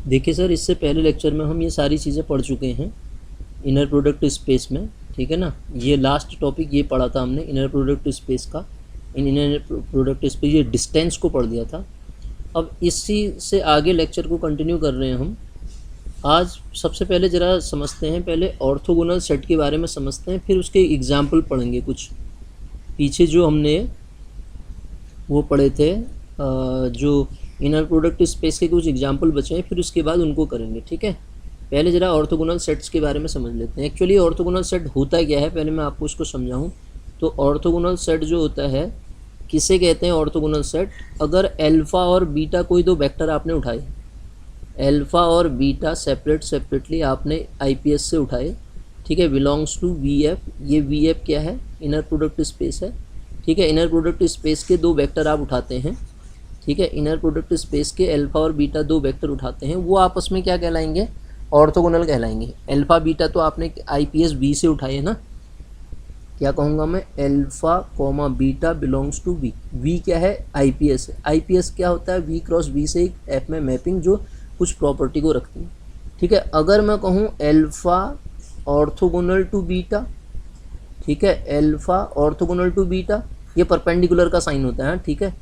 देखिए सर, इससे पहले लेक्चर में हम ये सारी चीज़ें पढ़ चुके हैं इनर प्रोडक्ट स्पेस में, ठीक है ना। ये लास्ट टॉपिक ये पढ़ा था हमने इनर प्रोडक्ट स्पेस का। इनर प्रोडक्ट स्पेस ये डिस्टेंस को पढ़ दिया था। अब इसी से आगे लेक्चर को कंटिन्यू कर रहे हैं हम। आज सबसे पहले ज़रा समझते हैं, पहले ऑर्थोगोनल सेट के बारे में समझते हैं, फिर उसके एग्जाम्पल पढ़ेंगे। कुछ पीछे जो हमने वो पढ़े थे, जो इनर प्रोडक्ट स्पेस के कुछ एग्जाम्पल बचे हैं, फिर उसके बाद उनको करेंगे, ठीक है। पहले ज़रा ऑर्थोगोनल सेट्स के बारे में समझ लेते हैं। एक्चुअली ऑर्थोगोनल सेट होता क्या है, पहले मैं आपको उसको समझाऊं। तो ऑर्थोगोनल सेट जो होता है, किसे कहते हैं ऑर्थोगोनल सेट? अगर अल्फ़ा और बीटा कोई दो वेक्टर आपने उठाए, अल्फ़ा और बीटा सेपरेटली आपने आईपीएस से उठाए, ठीक है, बिलोंग्स टू वीएफ। ये वीएफ क्या है? इनर प्रोडक्ट स्पेस है, ठीक है। इनर प्रोडक्ट स्पेस के दो वेक्टर आप उठाते हैं, ठीक है। इनर प्रोडक्ट स्पेस के अल्फ़ा और बीटा दो वेक्टर उठाते हैं, वो आपस में क्या कहलाएंगे? ऑर्थोगोनल कहलाएंगे। अल्फ़ा बीटा तो आपने आईपीएस वी से उठाए है ना। क्या कहूँगा मैं? Alpha comma beta belongs to V. V क्या है? आईपीएस है। आईपीएस क्या होता है? वी क्रॉस वी से एक एफ में मैपिंग जो कुछ प्रॉपर्टी को रखती है, ठीक है। अगर मैं कहूँ अल्फ़ा ऑर्थोगोनल टू बीटा, ठीक है, अल्फ़ा ऑर्थोगोनल टू बीटा, ये परपेंडिकुलर का साइन होता है, ठीक है,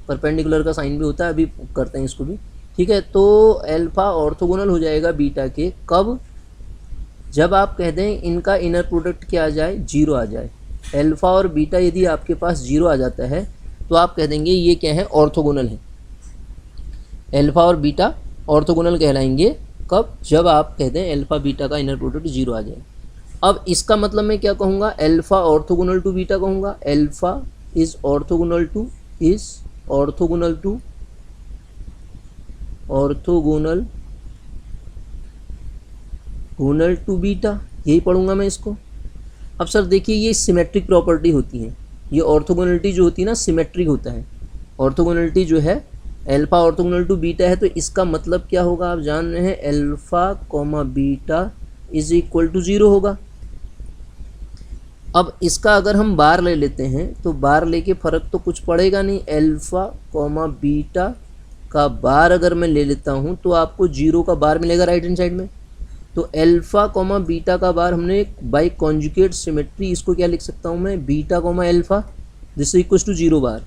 परपेंडिकुलर का साइन भी होता है, अभी करते हैं इसको भी, ठीक है। तो अल्फ़ा ऑर्थोगोनल हो जाएगा बीटा के, कब? जब आप कह दें इनका इनर प्रोडक्ट क्या आ जाए? जीरो आ जाए। अल्फ़ा और बीटा यदि आपके पास जीरो आ जाता है तो आप कह देंगे ये क्या है? ऑर्थोगोनल है। अल्फ़ा और बीटा ऑर्थोगोनल कहलाएंगे कब? जब आप कह दें अल्फ़ा बीटा का इनर प्रोडक्ट जीरो आ जाए। अब इसका मतलब मैं क्या कहूँगा? अल्फ़ा ऑर्थोगोनल टू बीटा कहूँगा। Alpha is orthogonal to beta, यही पढ़ूंगा मैं इसको। अब सर देखिए, ये सिमेट्रिक प्रॉपर्टी होती है, ये ऑर्थोगोनलिटी जो होती है ना, सिमेट्रिक होता है। ऑर्थोगोनलिटी जो है, अल्फ़ा ऑर्थोगोनल टू बीटा है, तो इसका मतलब क्या होगा? आप जान रहे हैं, alpha comma beta is equal to zero होगा। अब इसका अगर हम बार ले लेते हैं तो बार लेके फ़र्क तो कुछ पड़ेगा नहीं। अल्फ़ा कॉमा बीटा का बार अगर मैं ले लेता हूँ तो आपको जीरो का बार मिलेगा राइट हैंड साइड में। तो अल्फ़ा कॉमा बीटा का बार हमने बाई कॉन्जुगेट सिमेट्री, इसको क्या लिख सकता हूँ मैं? Beta comma alpha, this is equal to zero bar.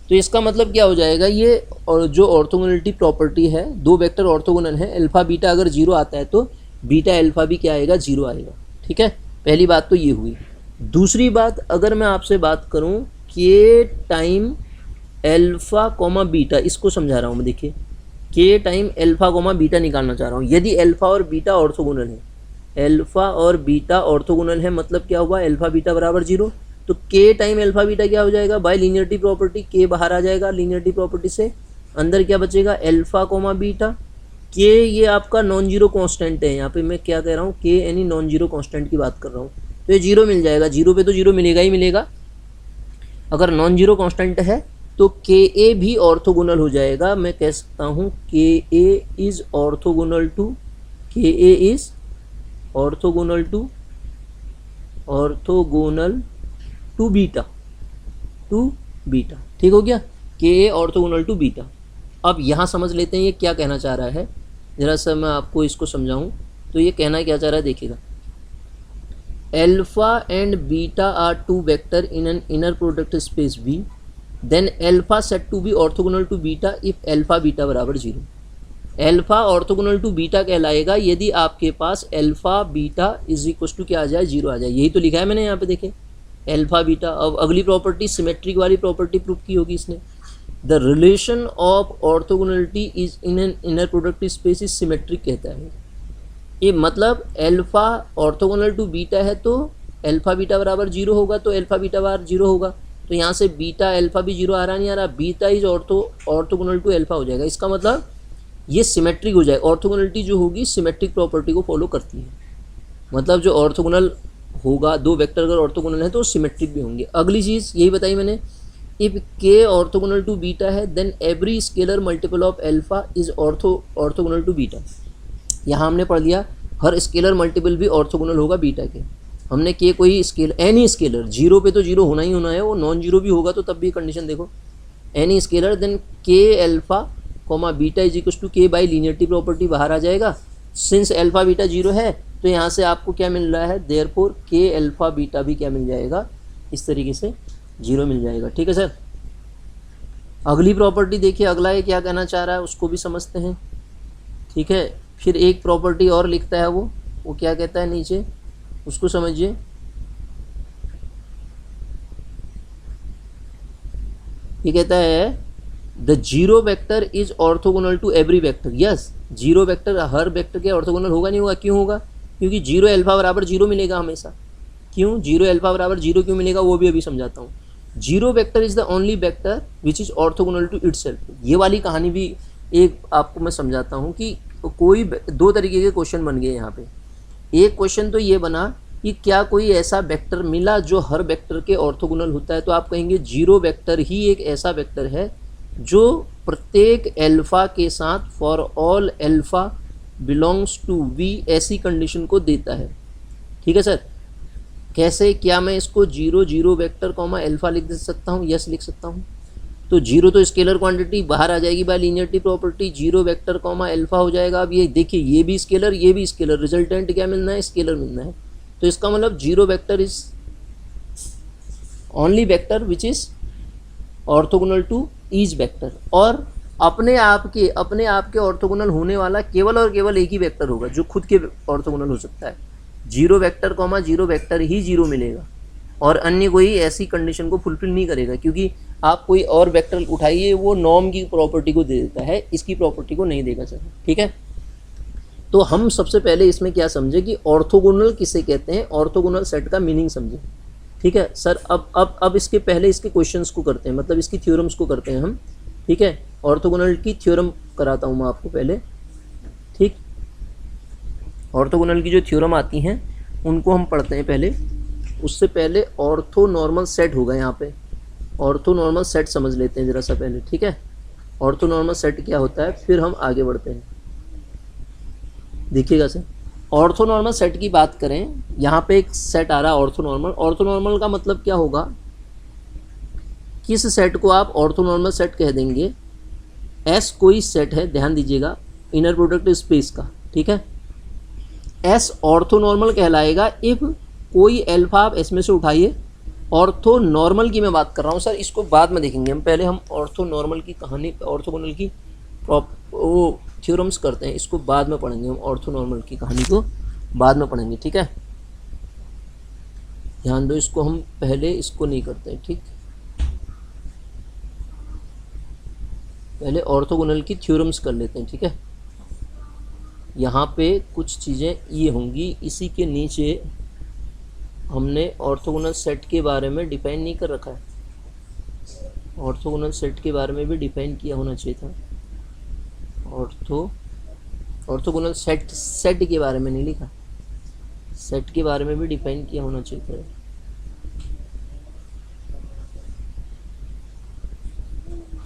तो इसका मतलब क्या हो जाएगा? ये और जो ऑर्थोगोनलिटी प्रॉपर्टी है, दो वेक्टर ऑर्थोगोनल है, अल्फ़ा बीटा अगर जीरो आता है तो बीटा अल्फ़ा भी क्या आएगा? जीरो आएगा, ठीक है। पहली बात तो ये हुई। दूसरी बात, अगर मैं आपसे बात करूं के टाइम अल्फ़ा कॉमा बीटा, इसको समझा रहा हूं मैं। देखिए, के टाइम अल्फ़ा कॉमा बीटा निकालना चाह रहा हूं। यदि अल्फ़ा और बीटा ऑर्थोगोनल है, अल्फ़ा और बीटा ऑर्थोगोनल है, मतलब क्या हुआ? अल्फ़ा बीटा बराबर जीरो। तो के टाइम अल्फ़ा बीटा क्या हो जाएगा? बाय लीनियरिटी प्रॉपर्टी के बाहर आ जाएगा, लीनियरिटी प्रॉपर्टी से अंदर क्या बचेगा? Alpha comma beta. के ये आपका नॉन जीरो कॉन्स्टेंट है, यहाँ पे मैं क्या कह रहा हूँ? के यानी नॉन जीरो कॉन्स्टेंट की बात कर रहा हूँ, तो ये जीरो मिल जाएगा। जीरो पे तो जीरो मिलेगा ही मिलेगा। अगर नॉन जीरो कांस्टेंट है तो के ए भी ऑर्थोगोनल हो जाएगा। मैं कह सकता हूँ के ए इज ऑर्थोगोनल टू बीटा, ठीक हो गया। के ए ऑर्थोगोनल टू बीटा। अब यहाँ समझ लेते हैं ये क्या कहना चाह रहा है। ज़रा सा मैं आपको इसको समझाऊँ तो ये कहना क्या चाह रहा है, देखिएगा। Alpha and beta are two vector in an inner product space V. Then alpha set to be orthogonal to beta if alpha beta बराबर zero. Alpha orthogonal to beta कहलाएगा यदि आपके पास alpha beta is equal to क्या आ जाए? Zero आ जाए। यही तो लिखा है मैंने यहाँ पे, देखें, अल्फ़ा बीटा। अब अगली प्रॉपर्टी सिमेट्रिक वाली प्रॉपर्टी प्रूव की होगी इसने। The relation of orthogonality is in an inner product space is symmetric कहता है। ये मतलब अल्फ़ा ऑर्थोगोनल टू बीटा है तो अल्फ़ा बीटा बराबर जीरो होगा, तो अल्फ़ा बीटा बार जीरो होगा। तो यहाँ से बीटा अल्फ़ा भी जीरो आ रहा नहीं आ रहा, beta is orthogonal to alpha हो जाएगा। इसका मतलब ये सिमेट्रिक हो जाएगा। ऑर्थोगोनलिटी जो होगी सिमेट्रिक प्रॉपर्टी को फॉलो करती है, मतलब जो ऑर्थोगोनल होगा, दो वेक्टर अगर ऑर्थोगोनल है तो सिमेट्रिक भी होंगे। अगली चीज़ यही बताई मैंने, if K orthogonal to beta है then every scalar multiple of alpha is orthogonal to beta. यहाँ हमने पढ़ लिया हर स्केलर मल्टीपल भी ऑर्थोगोनल होगा बीटा के। हमने के कोई स्केलर, एनी स्केलर, जीरो पे तो जीरो होना ही होना है, वो नॉन जीरो भी होगा तो तब भी कंडीशन देखो, any scalar then K alpha comma beta is equal to K by linearity property बाहर आ जाएगा। सिंस अल्फा बीटा जीरो है तो यहाँ से आपको क्या मिल रहा है, देयरफॉर के अल्फा बीटा भी क्या मिल जाएगा, इस तरीके से जीरो मिल जाएगा। ठीक है सर। अगली प्रॉपर्टी देखिए, अगला ये क्या कहना चाह रहा है उसको भी समझते हैं। ठीक है, फिर एक प्रॉपर्टी और लिखता है वो क्या कहता है नीचे, उसको समझिए। ये कहता है the zero vector is orthogonal to every vector. Yes, zero vector हर वेक्टर के ऑर्थोगोनल होगा नहीं होगा, क्यों होगा, क्योंकि जीरो अल्फा बराबर जीरो मिलेगा हमेशा। क्यों जीरो अल्फा बराबर जीरो क्यों मिलेगा वो भी अभी समझाता हूँ। Zero vector is the only vector which is orthogonal to itself. ये वाली कहानी भी एक आपको मैं समझाता हूँ कि कोई दो तरीके के क्वेश्चन बन गए यहाँ पे। एक क्वेश्चन तो ये बना कि क्या कोई ऐसा वेक्टर मिला जो हर वेक्टर के ऑर्थोगोनल होता है, तो आप कहेंगे जीरो वेक्टर ही एक ऐसा वेक्टर है जो प्रत्येक अल्फा के साथ for all alpha belongs to V ऐसी कंडीशन को देता है। ठीक है सर। कैसे, क्या मैं इसको zero zero vector comma alpha लिख दे सकता हूँ? यस लिख सकता हूँ। तो जीरो तो स्केलर क्वांटिटी बाहर आ जाएगी by linearity property, zero vector comma alpha हो जाएगा। अब ये देखिए, ये भी स्केलर ये भी स्केलर, रिजल्टेंट क्या मिलना है, स्केलर मिलना है। तो इसका मतलब zero vector is only vector which is orthogonal to each vector, और अपने आप के ऑर्थोगोनल होने वाला केवल और केवल एक ही वेक्टर होगा जो खुद के ऑर्थोगोनल हो सकता है। Zero vector comma zero vector ही जीरो मिलेगा, और अन्य कोई ऐसी कंडीशन को फुलफिल नहीं करेगा, क्योंकि आप कोई और वेक्टर उठाइए वो नॉर्म की प्रॉपर्टी को दे देता है, इसकी प्रॉपर्टी को नहीं देगा सर। ठीक है। तो हम सबसे पहले इसमें क्या समझे कि ऑर्थोगोनल किसे कहते हैं, ऑर्थोगोनल सेट का मीनिंग समझे। ठीक है सर। अब इसके पहले इसके क्वेश्चंस को करते हैं, मतलब इसकी थ्योरम्स को करते हैं हम। ठीक है, ऑर्थोगोनल की थ्योरम कराता हूँ मैं आपको पहले। ठीक, ऑर्थोगोनल की जो थ्योरम आती हैं उनको हम पढ़ते हैं पहले। उससे पहले ऑर्थोनॉर्मल सेट होगा यहाँ पे, ऑर्थोनॉर्मल सेट समझ लेते हैं ज़रा सा पहले। ठीक है, ऑर्थोनॉर्मल सेट क्या होता है, फिर हम आगे बढ़ते हैं। देखिएगा सर, ऑर्थोनॉर्मल सेट की बात करें, यहाँ पे एक सेट आ रहा है ऑर्थोनॉर्मल। ऑर्थोनॉर्मल का मतलब क्या होगा, किस सेट को आप ऑर्थोनॉर्मल सेट कह देंगे। एस कोई सेट है, ध्यान दीजिएगा, इनर प्रोडक्ट स्पेस का। ठीक है, एस ऑर्थोनॉर्मल कहलाएगा इफ कोई अल्फा आप एस में से उठाइए। ऑर्थोनॉर्मल की मैं बात कर रहा हूँ सर, इसको बाद में देखेंगे हम, पहले हम ऑर्थोनॉर्मल की कहानी, ऑर्थोगोनल की वो थ्योरम्स करते हैं, इसको बाद में पढ़ेंगे हम। ऑर्थोनॉर्मल की कहानी को बाद में पढ़ेंगे। ठीक है, ध्यान दो, इसको हम पहले इसको नहीं करते हैं। ठीक, पहले ऑर्थोगोनल की थ्योरम्स कर लेते हैं। ठीक है, यहाँ पे कुछ चीज़ें ये होंगी, इसी के नीचे हमने ऑर्थोगोनल सेट के बारे में डिफाइन नहीं कर रखा है। ऑर्थोगोनल सेट के बारे में भी डिफाइन किया होना चाहिए था। ऑर्थोगोनल सेट के बारे में नहीं लिखा, सेट के बारे में भी डिफाइन किया होना चाहिए था।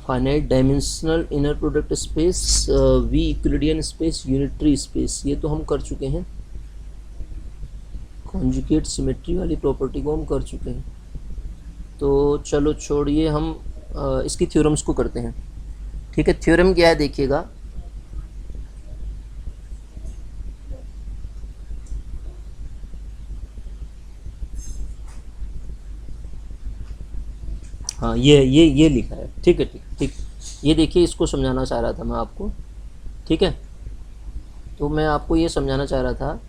Finite dimensional inner product space, V Euclidean space, unitary space, ये तो हम कर चुके हैं। कॉन्जुगेट सिमेट्री वाली प्रॉपर्टी को हम कर चुके हैं। तो चलो छोड़िए, हम इसकी थ्योरम्स को करते हैं। ठीक है, थ्योरम क्या है देखिएगा, हाँ ये लिखा है। ठीक है, ठीक, ये देखिए, इसको समझाना चाह रहा था मैं आपको। ठीक है, तो मैं आपको ये समझाना चाह रहा था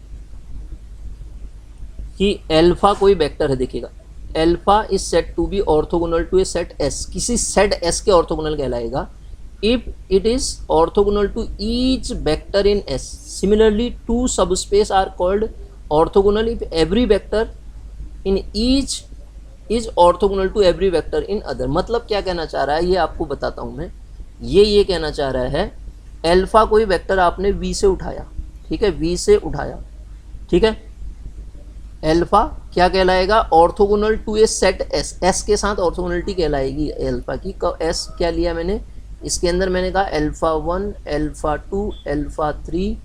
कि अल्फा कोई वेक्टर है। देखिएगा, alpha is set to be orthogonal to a set S, किसी सेट एस के ऑर्थोगोनल कहलाएगा if it is orthogonal to each vector in S. Similarly two subspace are called orthogonal if every vector in each is orthogonal to every vector in other. मतलब क्या कहना चाह रहा है ये आपको बताता हूँ मैं। ये कहना चाह रहा है, अल्फा कोई वेक्टर आपने वी से उठाया। ठीक है, वी से उठाया। ठीक है, अल्फा क्या कहलाएगा, orthogonal to a set S, S के साथ ऑर्थोगोनलिटी कहलाएगी अल्फा की। एस क्या लिया मैंने, इसके अंदर मैंने कहा alpha 1, alpha 2, alpha 3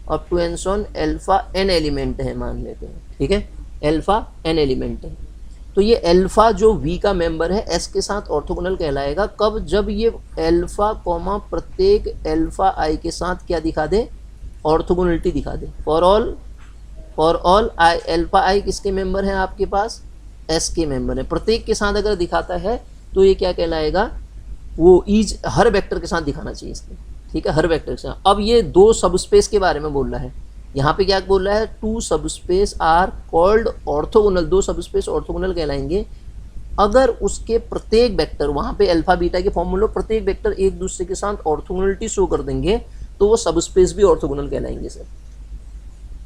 up to and so on, alpha n element है मान लेते हैं। ठीक है, अल्फा n एलिमेंट है। तो ये अल्फ़ा जो वी का मेंबर है एस के साथ ऑर्थोगोनल कहलाएगा कब, जब ये अल्फ़ा कॉमा प्रत्येक अल्फ़ा आई के साथ क्या दिखा दे, ऑर्थोगोनलिटी दिखा दे। फॉर ऑल आई अल्फ़ा आई किसके मेंबर हैं आपके पास, एस के मेंबर है। प्रत्येक के साथ अगर दिखाता है तो ये क्या कहलाएगा, वो ईज हर वेक्टर के साथ दिखाना चाहिए इसमें, ठीक है, हर वेक्टर के साथ। अब ये दो सब स्पेस के बारे में बोल रहा है, यहाँ पे क्या बोल रहा है, टू सब स्पेस आर कॉल्ड ऑर्थोगोनल, दो सब स्पेस ऑर्थोगोनल कहलाएंगे अगर उसके प्रत्येक वेक्टर, वहाँ पे अल्फा बीटा के फॉर्म में लो, प्रत्येक वेक्टर एक दूसरे के साथ ऑर्थोगोनलिटी शो कर देंगे तो वो सब स्पेस भी ऑर्थोगोनल कहलाएंगे सर।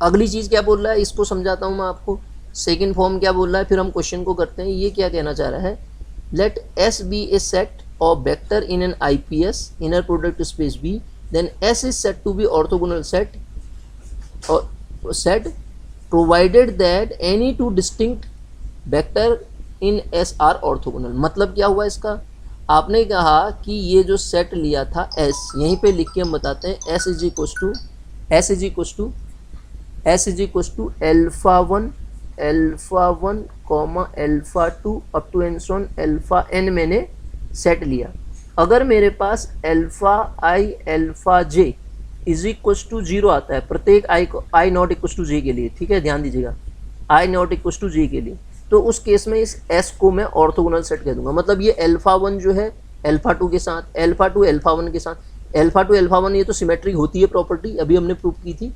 अगली चीज़ क्या बोल रहा है, इसको समझाता हूँ मैं आपको। सेकेंड फॉर्म क्या बोल रहा है, फिर हम क्वेश्चन को करते हैं। ये क्या कहना चाह रहा है, let S be a set of vector in an IPS inner product space V, then S is set to be orthogonal set set provided that any two distinct vector in S are orthogonal। मतलब क्या हुआ इसका, आपने कहा कि ये जो set लिया था S, यहीं पे लिख के हम बताते हैं S is equal to alpha one comma alpha two up to N so on alpha n मैंने सेट लिया। अगर मेरे पास alpha i alpha j is equal to 0 आता है प्रत्येक आई नॉट इक्व टू जे के लिए, ठीक है, ध्यान दीजिएगा, आई नॉट इक्व टू जे के लिए, तो उस केस में इस एस को मैं ऑर्थोगोनल सेट कह दूंगा। मतलब ये अल्फ़ा वन जो है अल्फ़ा टू के साथ, अल्फ़ा टू अल्फ़ा वन के साथ, अल्फ़ा टू अल्फ़ा वन ये तो सिमेट्री होती है प्रॉपर्टी, अभी हमने प्रूव की थी,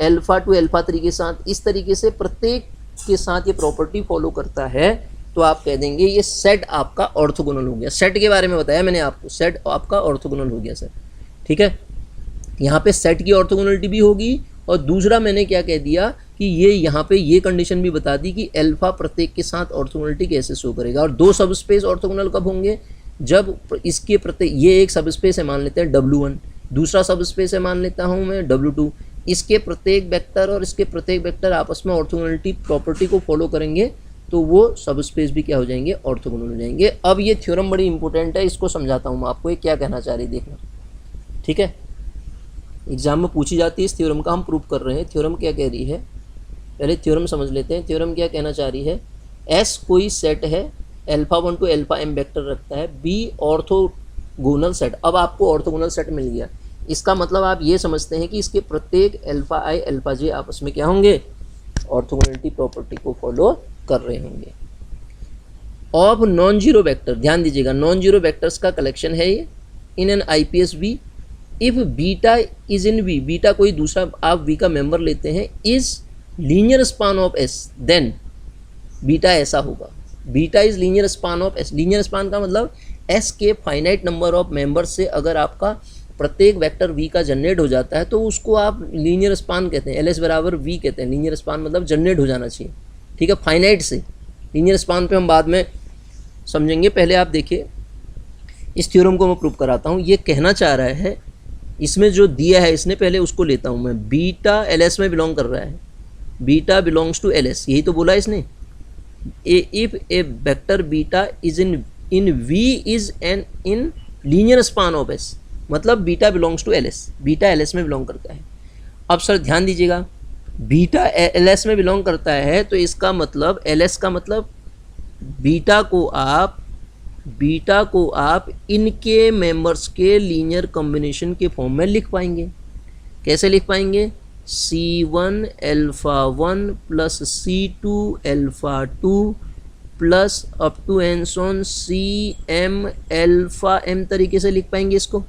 अल्फ़ा टू अल्फ़ा थ्री के साथ, इस तरीके से प्रत्येक के साथ ये प्रॉपर्टी फॉलो करता है, तो आप कह देंगे ये सेट आपका ऑर्थोगोनल हो गया। सेट के बारे में बताया मैंने आपको, सेट आपका ऑर्थोगोनल हो गया सर, ठीक है। यहाँ पे सेट की ऑर्थोगोनलिटी भी होगी, और दूसरा मैंने क्या कह दिया कि ये यहाँ पे ये कंडीशन भी बता दी कि अल्फा प्रत्येक के साथ ऑर्थोगोनलिटी कैसे शो करेगा। और दो सब स्पेस ऑर्थोगोनल कब होंगे, जब इसके प्रत्येक, ये एक सब स्पेस है मान लेते हैं W1, दूसरा सब स्पेस है मान लेता हूँ मैं W2, इसके प्रत्येक वेक्टर और इसके प्रत्येक वेक्टर आपस में ऑर्थोगोनलिटी प्रॉपर्टी को फॉलो करेंगे तो वो सब स्पेस भी क्या हो जाएंगे, ऑर्थोगोनल हो जाएंगे। अब ये थ्योरम बड़ी इंपॉर्टेंट है, इसको समझाता हूँ मैं आपको, ये क्या कहना चाह रही देखना, ठीक है, एग्जाम में पूछी जाती है इस थ्योरम का, हम प्रूव कर रहे हैं। थ्योरम क्या कह रही है, पहले थ्योरम समझ लेते हैं। थ्योरम क्या कहना चाह रही है, एस कोई सेट है, alpha one to alpha M vector रखता है, बी ऑर्थोगोनल सेट। अब आपको ऑर्थोगोनल सेट मिल गया, इसका मतलब आप ये समझते हैं कि इसके प्रत्येक अल्फ़ा आई अल्फ़ा जे आपस में क्या होंगे, ऑर्थोगोनलिटी प्रॉपर्टी को फॉलो कर रहे होंगे। ऑफ नॉन जीरो वेक्टर, ध्यान दीजिएगा, नॉन जीरो वेक्टर्स का कलेक्शन है ये in an IPS B, if beta is in V, beta कोई दूसरा आप वी का मेंबर लेते हैं, is linear span of S, then beta ऐसा होगा, beta is linear span of S. Linear span का मतलब एस के फाइनाइट नंबर ऑफ मेंबर से अगर आपका प्रत्येक वेक्टर वी का जनरेट हो जाता है तो उसको आप लीनियर स्पान कहते हैं, एल एस बराबर वी कहते हैं। लीनियर स्पान मतलब जनरेट हो जाना चाहिए, ठीक है, फाइनाइट से। लीनियर स्पान पे हम बाद में समझेंगे, पहले आप देखिए इस थ्योरम को मैं प्रूव कराता हूँ। ये कहना चाह रहा है, इसमें जो दिया है इसने, पहले उसको लेता हूँ मैं, बीटा एल एस में बिलोंग कर रहा है, beta belongs to L S, यही तो बोला इसने। If a vector beta is in V is an in linear span of S, मतलब beta belongs to L S, beta L S में बिलोंग करता है। अब सर ध्यान दीजिएगा, बीटा एल एस में बिलोंग करता है तो इसका मतलब एल एस का मतलब बीटा को आप इनके मेंबर्स के लीनियर कॉम्बिनेशन के फॉर्म में लिख पाएंगे। कैसे लिख पाएंगे, C1 alpha one plus C2 alpha two plus up to N so on CM alpha m तरीके से लिख पाएंगे इसको,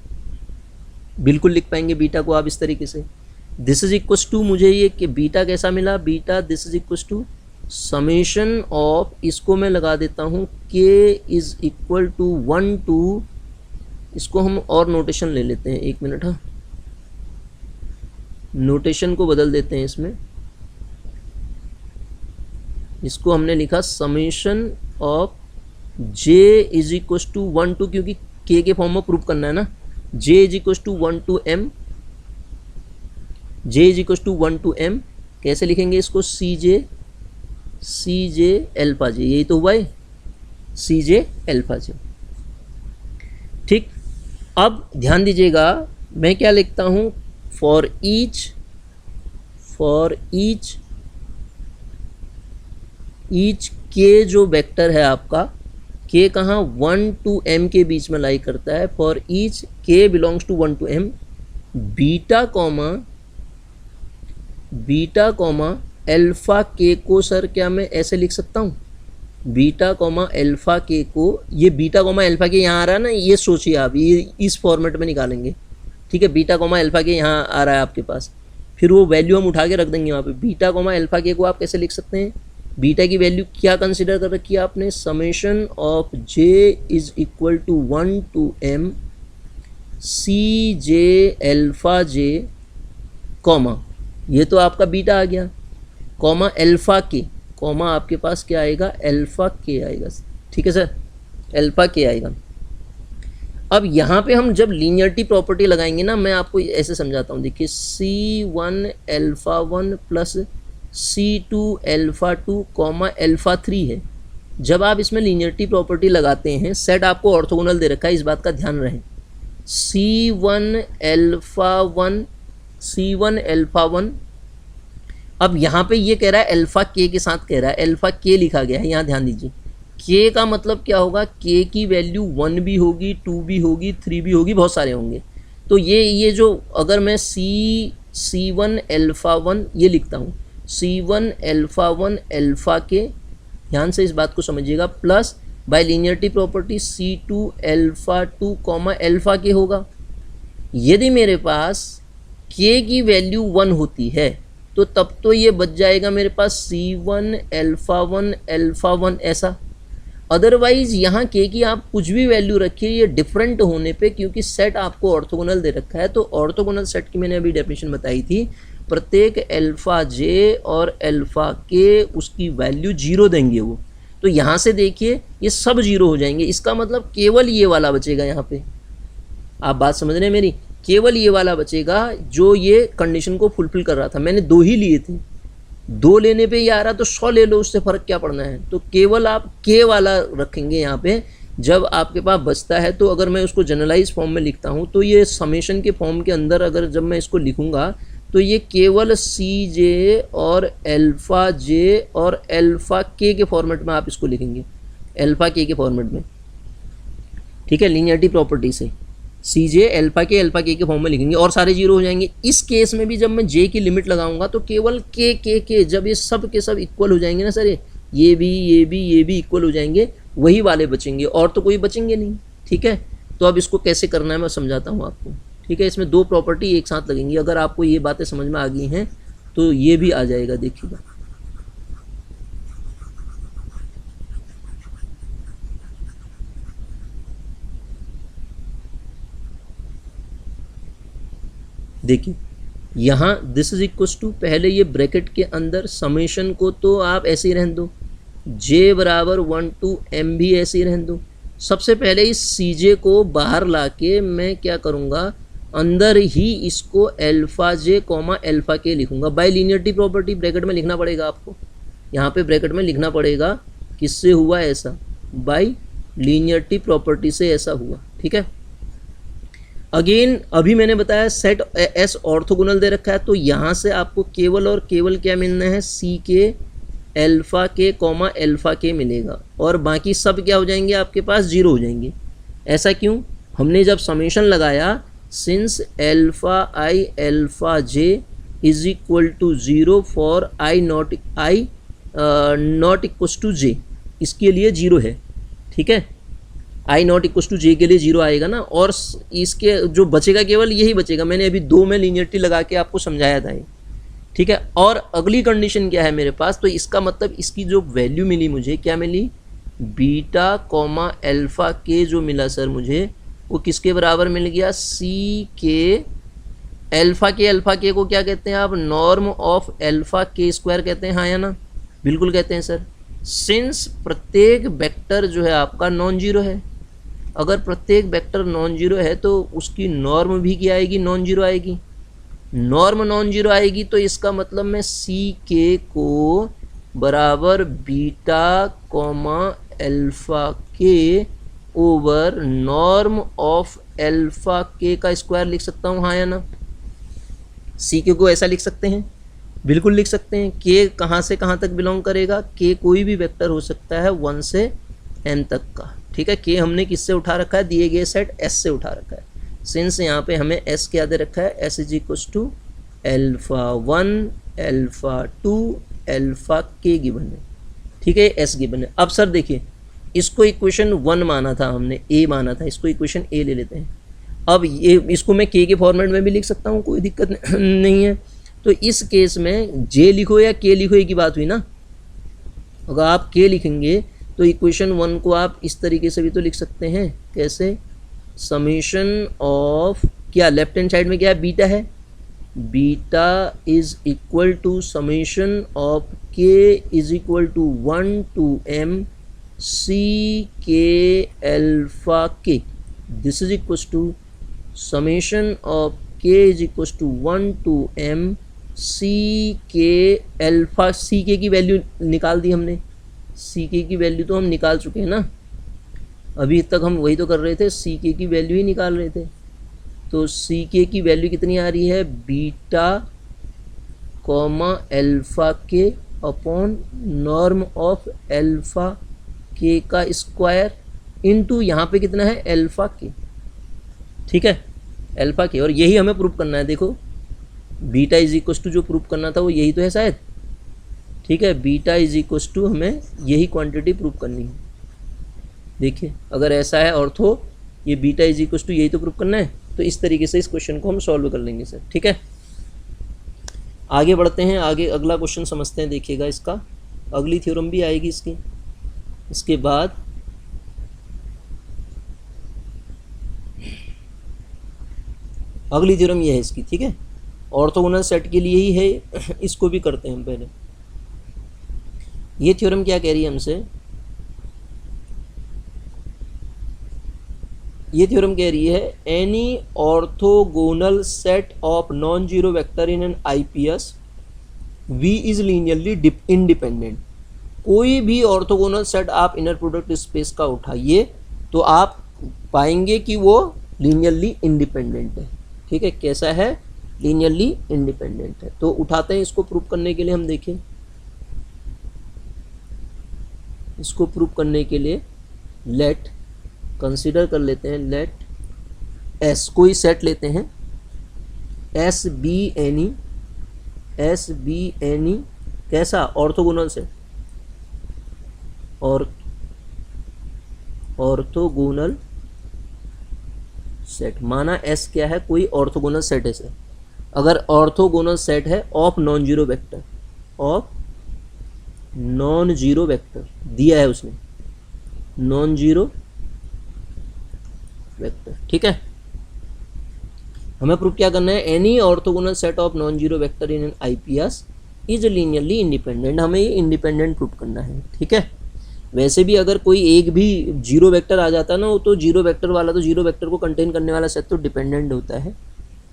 बिल्कुल लिख पाएंगे बीटा को आप इस तरीके से। दिस इज इक्व टू, मुझे ये कि बीटा कैसा मिला, beta this is equal to summation of, इसको मैं लगा देता हूँ k is equal to 1 to, इसको हम और नोटेशन ले लेते हैं, एक मिनट, हाँ, नोटेशन को बदल देते हैं इसमें। इसको हमने लिखा summation of j is equal to 1 to, क्योंकि k के फॉर्म में प्रूव करना है ना, j is equal to 1 to m, j is equal to 1 to m। कैसे लिखेंगे इसको, सी जे अल्फा जे, यही तो हुआ है, सी जे अल्फा जे, ठीक। अब ध्यान दीजिएगा, मैं क्या लिखता हूँ, फॉर ईच के जो वेक्टर है आपका, के कहाँ 1 to m के बीच में लाई करता है। For each k belongs to 1 to m, beta comma alpha k को सर क्या मैं ऐसे लिख सकता हूँ, बीटा कॉमा अल्फा के को, ये बीटा कॉमा अल्फा के यहाँ आ रहा है ना, ये सोचिए आप, ये इस फॉर्मेट में निकालेंगे, ठीक है। बीटा कॉमा अल्फा के यहाँ आ रहा है आपके पास, फिर वो वैल्यू हम उठा के रख देंगे वहाँ पे। बीटा कॉमा अल्फा के को आप कैसे लिख सकते हैं, बीटा की वैल्यू क्या कंसिडर कर रखी है आपने, summation of j is equal to 1 to m c j alpha j comma, ये तो आपका बीटा आ गया, कॉमा अल्फा के, कॉमा आपके पास क्या आएगा, अल्फा के आएगा, ठीक है सर, अल्फा के आएगा। अब यहाँ पे हम जब लीनियरिटी प्रॉपर्टी लगाएंगे ना, मैं आपको ऐसे समझाता हूँ, देखिए C1 alpha 1 plus C2 alpha 2 comma alpha 3 है। जब आप इसमें लीनियरिटी प्रॉपर्टी लगाते हैं, सेट आपको ऑर्थोगोनल दे रखा है, इस बात का ध्यान रहे। C1 अल्फा 1, अब यहाँ पे ये कह रहा है अल्फा के के साथ कह रहा है, अल्फा के लिखा गया है, यहाँ ध्यान दीजिए। के का मतलब क्या होगा, के की वैल्यू 1 भी होगी, 2 भी होगी, 3 भी होगी, बहुत सारे होंगे। तो ये जो अगर मैं C1 अल्फा 1 ये लिखता हूँ, C1 अल्फा 1 अल्फा के, ध्यान से इस बात को समझिएगा, plus by linearity property C2 alpha 2 comma alpha के होगा। यदि मेरे पास के की वैल्यू 1 होती है तो तब तो ये बच जाएगा मेरे पास C1 अल्फा 1 अल्फा 1 ऐसा। अदरवाइज यहाँ के की आप कुछ भी वैल्यू रखिए, ये डिफरेंट होने पे, क्योंकि सेट आपको ऑर्थोगोनल दे रखा है, तो ऑर्थोगोनल सेट की मैंने अभी डेफिनेशन बताई थी, प्रत्येक अल्फा जे और अल्फा के उसकी वैल्यू 0 देंगे वो। तो यहाँ से देखिए ये सब 0 हो जाएंगे, इसका मतलब केवल ये वाला बचेगा। यहाँ पे आप बात समझ रहे हैं मेरी, केवल ये वाला बचेगा जो ये कंडीशन को फुलफिल कर रहा था। मैंने 2 ही लिए थे, 2 लेने पे ये आ रहा तो 100 ले लो, उससे फ़र्क क्या पड़ना है। तो केवल आप के वाला रखेंगे यहाँ पे। जब आपके पास बचता है तो अगर मैं उसको जनरलाइज फॉर्म में लिखता हूँ तो ये समेशन के फॉर्म के अंदर अगर जब मैं इसको लिखूँगा तो ये केवल सी जे और अल्फा जे और अल्फा के फॉर्मेट में आप इसको लिखेंगे, अल्फा के फॉर्मेट में, ठीक है। लीनियरिटी प्रॉपर्टी से सी जे अल्फा के फॉर्म में लिखेंगे और सारे 0 हो जाएंगे। इस केस में भी जब मैं जे की लिमिट लगाऊंगा तो केवल के जब ये सब के सब इक्वल हो जाएंगे ना सर, ये भी इक्वल हो जाएंगे, वही वाले बचेंगे और तो कोई बचेंगे नहीं, ठीक है। तो अब इसको कैसे करना है मैं समझाता हूँ आपको, ठीक है। इसमें 2 प्रॉपर्टी एक साथ लगेंगी। अगर आपको ये बातें समझ में आ गई हैं तो ये भी आ जाएगा, देखिएगा। देखिए यहाँ दिस इज इक्वल टू, पहले ये ब्रैकेट के अंदर समेशन को तो आप ऐसे ही रहने दो, जे बराबर 1 to m भी ऐसे ही रहने दो। सबसे पहले इस सी जे को बाहर लाके मैं क्या करूँगा, अंदर ही इसको अल्फा जे कॉमा अल्फा के लिखूँगा। बाय लीनियरिटी प्रॉपर्टी ब्रैकेट में लिखना पड़ेगा आपको, यहाँ पे ब्रैकेट में लिखना पड़ेगा। किससे हुआ ऐसा, बाय लीनियरिटी प्रॉपर्टी से ऐसा हुआ, ठीक है। अगेन अभी मैंने बताया सेट एस ऑर्थोगोनल दे रखा है, तो यहाँ से आपको केवल और केवल क्या मिलना है, सी k alpha k comma alpha के मिलेगा और बाकी सब क्या हो जाएंगे आपके पास, 0 हो जाएंगे। ऐसा क्यों, हमने जब समेशन लगाया, since alpha i alpha j is equal to 0 for i not equal to j, इसके लिए 0 है, ठीक है। I not equal to j के लिए 0 आएगा ना, और इसके जो बचेगा केवल यही बचेगा। मैंने अभी 2 में लीनियरिटी लगा के आपको समझाया था ये, ठीक है। और अगली कंडीशन क्या है मेरे पास, तो इसका मतलब इसकी जो वैल्यू मिली मुझे, क्या मिली, बीटा कॉमा अल्फा के जो मिला सर मुझे, वो किसके बराबर मिल गया, सी के अल्फा के को क्या कहते हैं आप, नॉर्म ऑफ अल्फा के स्क्वायर कहते हैं, हाँ या ना, बिल्कुल कहते हैं सर। सिंस प्रत्येक वेक्टर जो है आपका नॉन जीरो है, अगर प्रत्येक वेक्टर नॉन जीरो है तो उसकी नॉर्म भी क्या आएगी, नॉन जीरो आएगी। नॉर्म नॉन जीरो आएगी तो इसका मतलब मैं सी के को बराबर बीटा कॉमा अल्फा के ओवर नॉर्म ऑफ अल्फा के का स्क्वायर लिख सकता हूँ, हाँ या ना। सी के को ऐसा लिख सकते हैं, बिल्कुल लिख सकते हैं। के कहाँ से कहाँ तक बिलोंग करेगा, के कोई भी वेक्टर हो सकता है 1 से n तक का, ठीक है। के हमने किससे उठा रखा है, दिए गए सेट S से उठा रखा है। सिंस यहाँ पे हमें S क्या दे रखा है, S is equal to alpha 1 alpha 2 alpha k given है, ठीक है, S गिवन है। अब सर देखिए, इसको इक्वेशन 1 माना था हमने, A माना था, इसको इक्वेशन A ले लेते हैं। अब ये इसको मैं k के फॉर्मेट में भी लिख सकता हूँ, कोई दिक्कत नहीं है। तो इस केस में J लिखो या K लिखो एक ही बात हुई ना। अगर आप K लिखेंगे तो इक्वेशन 1 को आप इस तरीके से भी तो लिख सकते हैं, कैसे, समेशन ऑफ, क्या लेफ्ट हैंड साइड में क्या है, बीटा है, beta is equal to summation of k is equal to 1 to m c k alpha k, this is equal to summation of k is equal to 1 to m c k alpha, c k की value निकाल दी हमने, सी के की value तो हम निकाल चुके हैं ना, अभी तक हम वही तो कर रहे थे, सी के की वैल्यू ही निकाल रहे थे। तो सी के की वैल्यू कितनी आ रही है, बीटा कॉमा अल्फा के अपॉन नॉर्म ऑफ अल्फा के का स्क्वायर इनटू यहाँ पे कितना है, अल्फा के, ठीक है, अल्फा के। और यही हमें प्रूफ करना है, देखो बीटा इज इक्वल टू जो प्रूफ करना था वो यही तो है शायद, ठीक है, बीटा इज इक्वल टू हमें यही क्वांटिटी प्रूफ करनी है। देखिए अगर ऐसा है ऑर्थो, ये बीटा इज इक्वल टू यही तो प्रूफ करना है, तो इस तरीके से इस क्वेश्चन को हम सॉल्व कर लेंगे सर, ठीक है। आगे बढ़ते हैं, आगे अगला क्वेश्चन समझते हैं। देखिएगा इसका अगली थ्योरम भी आएगी इसकी, इसके बाद अगली थ्योरम ये है इसकी, ठीक है, ऑर्थोगोनल सेट के लिए ही है, इसको भी करते हैं हम पहले। ये थ्योरम क्या कह रही है हमसे, ये थ्योरम कह रही है any orthogonal set of non zero vector in an IPS V is linearly independent. कोई भी ऑर्थोगोनल सेट आप इनर प्रोडक्ट स्पेस का उठाइए तो आप पाएंगे कि वो लीनियरली इंडिपेंडेंट है, ठीक है, कैसा है, लीनियरली इंडिपेंडेंट है। तो उठाते हैं इसको प्रूफ करने के लिए, हम देखें इसको प्रूफ करने के लिए लेट कंसीडर कर लेते हैं, लेट एस, कोई सेट लेते हैं एस बी एनी कैसा, ऑर्थोगोनल सेट, और ऑर्थोगोनल सेट माना एस क्या है, कोई ऑर्थोगोनल सेट है सर। अगर ऑर्थोगोनल सेट है of non zero vector, of non zero vector दिया है उसने, नॉन जीरो वेक्टर, ठीक है। हमें प्रूफ क्या करना है, any orthogonal set of non zero vector in an IPS is linearly independent, हमें ये इंडिपेंडेंट प्रूफ करना है, ठीक है। वैसे भी अगर कोई एक भी जीरो वेक्टर आ जाता है ना, वो तो जीरो वेक्टर वाला, तो जीरो वेक्टर को कंटेन करने वाला सेट तो डिपेंडेंट होता है।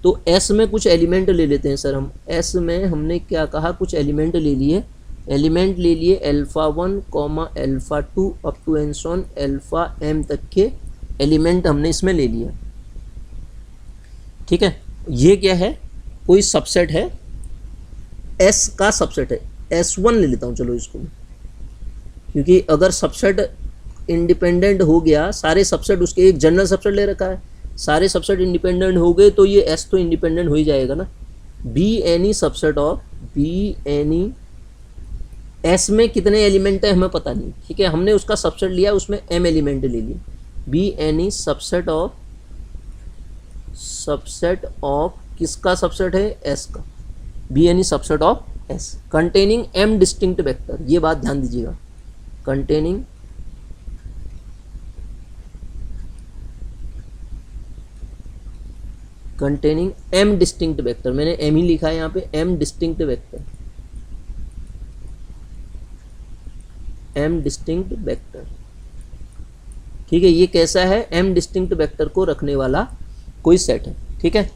तो एस में कुछ एलिमेंट ले लेते हैं सर हम, एस में हमने क्या कहा, कुछ एलिमेंट ले लिए, एलिमेंट ले लिए alpha 1 comma alpha 2 up to and so on alpha m तक के एलिमेंट हमने इसमें ले लिया, ठीक है। ये क्या है, कोई सबसेट है, S का सबसेट है, S1 ले लेता हूँ चलो इसको, क्योंकि अगर सबसेट इंडिपेंडेंट हो गया, सारे सबसेट उसके, एक जनरल सबसेट ले रखा है, सारे सबसेट इंडिपेंडेंट हो गए तो ये S तो इंडिपेंडेंट हो ही जाएगा ना। Be any subset of, be any, S में कितने एलिमेंट है हमें पता नहीं, ठीक है, हमने उसका सबसेट लिया, उसमें m एलिमेंट ले लिए, बी एनी सबसेट ऑफ किसका सबसेट है, S का, be any subset of S containing m distinct vector, ये बात ध्यान दीजिएगा, कंटेनिंग m डिस्टिंक्ट वेक्टर, मैंने m ही लिखा है यहाँ पे, m distinct vector, m distinct vector, ठीक है। ये कैसा है, m डिस्टिंक्ट वेक्टर को रखने वाला कोई सेट है, ठीक है।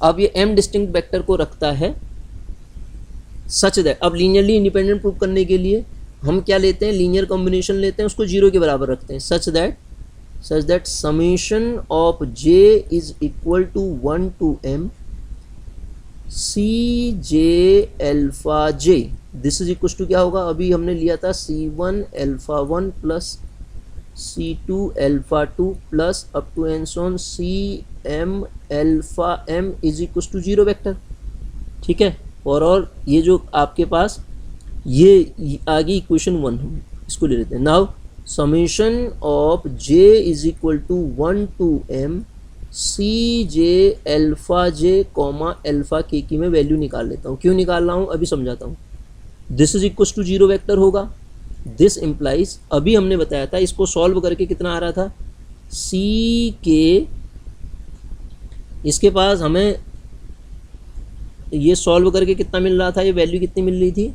अब ये m डिस्टिंक्ट वेक्टर को रखता है सच दैट, अब लीनियरली इंडिपेंडेंट प्रूव करने के लिए हम क्या लेते हैं, लीनियर कॉम्बिनेशन लेते हैं, उसको जीरो के बराबर रखते हैं, such that summation of j is equal to 1 to m c j alpha j, this is equal to क्या होगा, अभी हमने लिया था C1 alpha 1 plus C2 alpha 2 plus up to and so on CM alpha M is equal to 0 vector, ठीक है। और ये जो आपके पास ये आगे इक्वेशन 1 हम इसको ले लेते हैं। Now summation of j is equal to 1 to m c j alpha j comma alpha k की मैं वैल्यू निकाल लेता हूँ। क्यों निकाल रहा हूँ अभी समझाता हूँ। This is equal to 0 vector होगा, दिस इम्प्लाइज, अभी हमने बताया था इसको सॉल्व करके कितना आ रहा था, सी के, इसके पास हमें ये सॉल्व करके कितना मिल रहा था, ये वैल्यू कितनी मिल रही थी,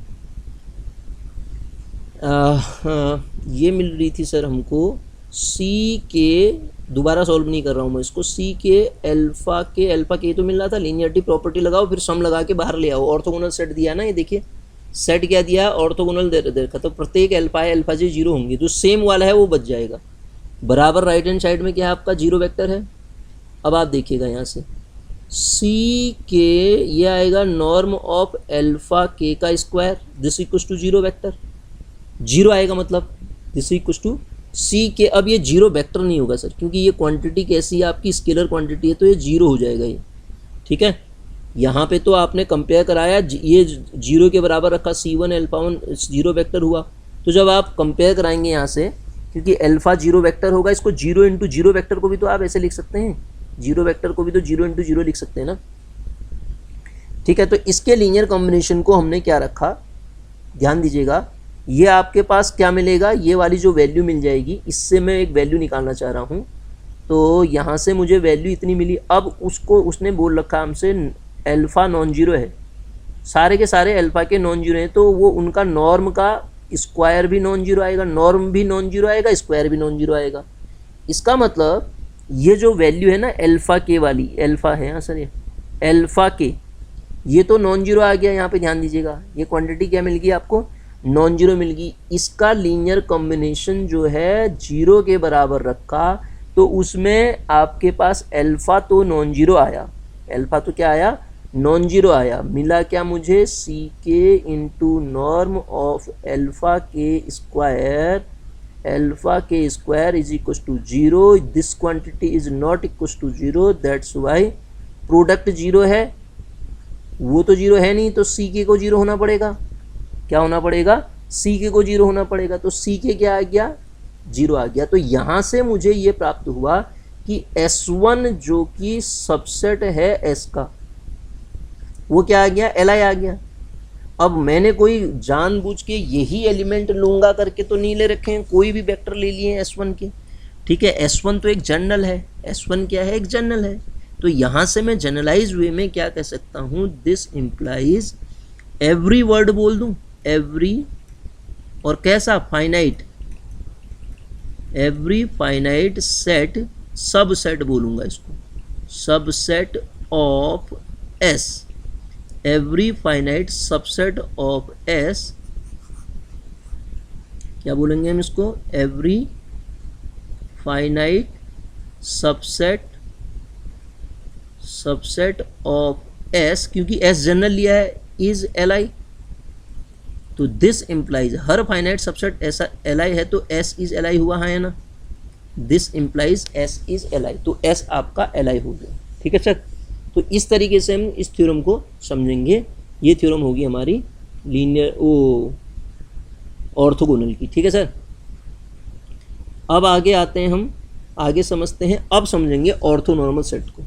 ये मिल रही थी सर हमको सी के, दोबारा सॉल्व नहीं कर रहा हूँ मैं इसको, सी के अल्फ़ा के तो मिल रहा था, लीनियरिटी प्रॉपर्टी लगाओ फिर सम लगा के बाहर ले आओ, ऑर्थोगोनल सेट दिया ना, ये देखिए सेट क्या दिया, ऑर्थोगोनल देखा, तो प्रत्येक अल्फ़ा जे 0 होंगे, जो सेम वाला है वो बच जाएगा। बराबर राइट हैंड साइड में क्या है आपका 0 वेक्टर है। अब आप देखिएगा यहाँ से सी के ये आएगा नॉर्म ऑफ अल्फ़ा के का square, this equal to 0 vector, 0 आएगा मतलब दिस इक्वल टू सी के। अब ये 0 वेक्टर नहीं होगा सर, क्योंकि ये क्वांटिटी कैसी है आपकी, स्केलर क्वांटिटी है, तो ये 0 हो जाएगा ये, ठीक है। यहाँ पे तो आपने कंपेयर कराया, ये 0 के बराबर रखा, C1 अल्फ़ा 1 0 वेक्टर हुआ, तो जब आप कंपेयर कराएंगे यहाँ से, क्योंकि अल्फ़ा 0 वेक्टर होगा, इसको 0 इंटू 0 वेक्टर को भी तो आप ऐसे लिख सकते हैं, 0 वेक्टर को भी तो 0 इंटू 0 लिख सकते हैं ना, ठीक है। तो इसके लीनियर कॉम्बिनेशन को हमने क्या रखा, ध्यान दीजिएगा, ये आपके पास क्या मिलेगा, ये वाली जो वैल्यू मिल जाएगी, इससे मैं एक वैल्यू निकालना चाह रहा हूँ, तो यहाँ से मुझे वैल्यू इतनी मिली। अब उसको उसने बोल रखा हमसे अल्फ़ा नॉन जीरो है, सारे के सारे अल्फ़ा के नॉन जीरो हैं, तो वो उनका नॉर्म का स्क्वायर भी नॉन जीरो आएगा, नॉर्म भी नॉन जीरो आएगा, स्क्वायर भी नॉन जीरो आएगा। इसका मतलब ये जो वैल्यू है ना अल्फ़ा के वाली, अल्फ़ा है हाँ सर, ये अल्फ़ा के, ये तो नॉन जीरो आ गया, यहाँ पे ध्यान दीजिएगा, ये क्वांटिटी क्या मिल गई आपको, नॉन जीरो मिल गई। इसका लीनियर कॉम्बिनेशन जो है 0 के बराबर रखा, तो उसमें आपके पास अल्फ़ा तो नॉन जीरो आया, अल्फ़ा तो क्या आया, नॉन जीरो आया, मिला क्या मुझे, c k into norm of alpha k square is equal to 0, this quantity is not equal to 0, that's why product 0 है, वो तो 0 है नहीं, तो सी के को 0 होना पड़ेगा, क्या होना पड़ेगा, सी के को 0 होना पड़ेगा, तो सी के क्या आ गया, 0 आ गया। तो यहाँ से मुझे ये प्राप्त हुआ कि S1 जो कि सबसेट है S का, वो क्या आ गया, Li आ गया। अब मैंने कोई जानबूझ के यही एलिमेंट लूँगा करके तो नहीं ले रखे हैं, कोई भी वेक्टर ले लिए हैं S1 के, ठीक है। S1 तो एक जनरल है, S1 क्या है, एक जनरल है, तो यहाँ से मैं जनरलाइज वे में क्या कह सकता हूँ, दिस इम्प्लाइज, एवरी वर्ड बोल दूँ, एवरी, और कैसा, फाइनाइट, एवरी फाइनाइट सेट, सब सेट बोलूँगा इसको, subset of S, every finite subset of S, क्या बोलेंगे हम इसको, every finite subset of S, क्योंकि S जनरल लिया है, इज Li, तो this implies, her finite subset ऐसा Li है तो S इज Li हुआ है ना, this implies S is Li, तो S आपका Li हो गया, ठीक है सर। तो इस तरीके से हम इस थ्योरम को समझेंगे, ये थ्योरम होगी हमारी लीनियर ऑर्थोगोनल की, ठीक है सर। अब आगे आते हैं, हम आगे समझते हैं, अब समझेंगे ऑर्थोनॉर्मल सेट को।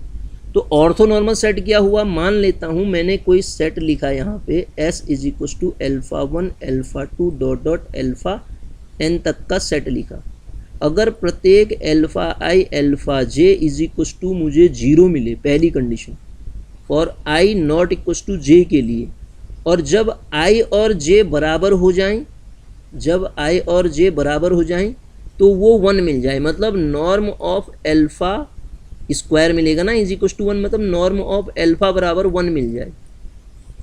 तो ऑर्थोनॉर्मल सेट क्या हुआ, मान लेता हूँ मैंने कोई सेट लिखा यहाँ पे S is equal to alpha 1 alpha 2 dot dot alpha n तक का सेट लिखा। अगर प्रत्येक alpha i alpha j is equal to मुझे 0 मिले, पहली कंडीशन, और i not equal to j के लिए, और जब i और j बराबर हो जाएं, जब i और j बराबर हो जाएं तो वो 1 मिल जाए, मतलब नॉर्म ऑफ अल्फ़ा स्क्वायर मिलेगा ना, इज इक्वल टू 1, मतलब नॉर्म ऑफ अल्फ़ा बराबर 1 मिल जाए।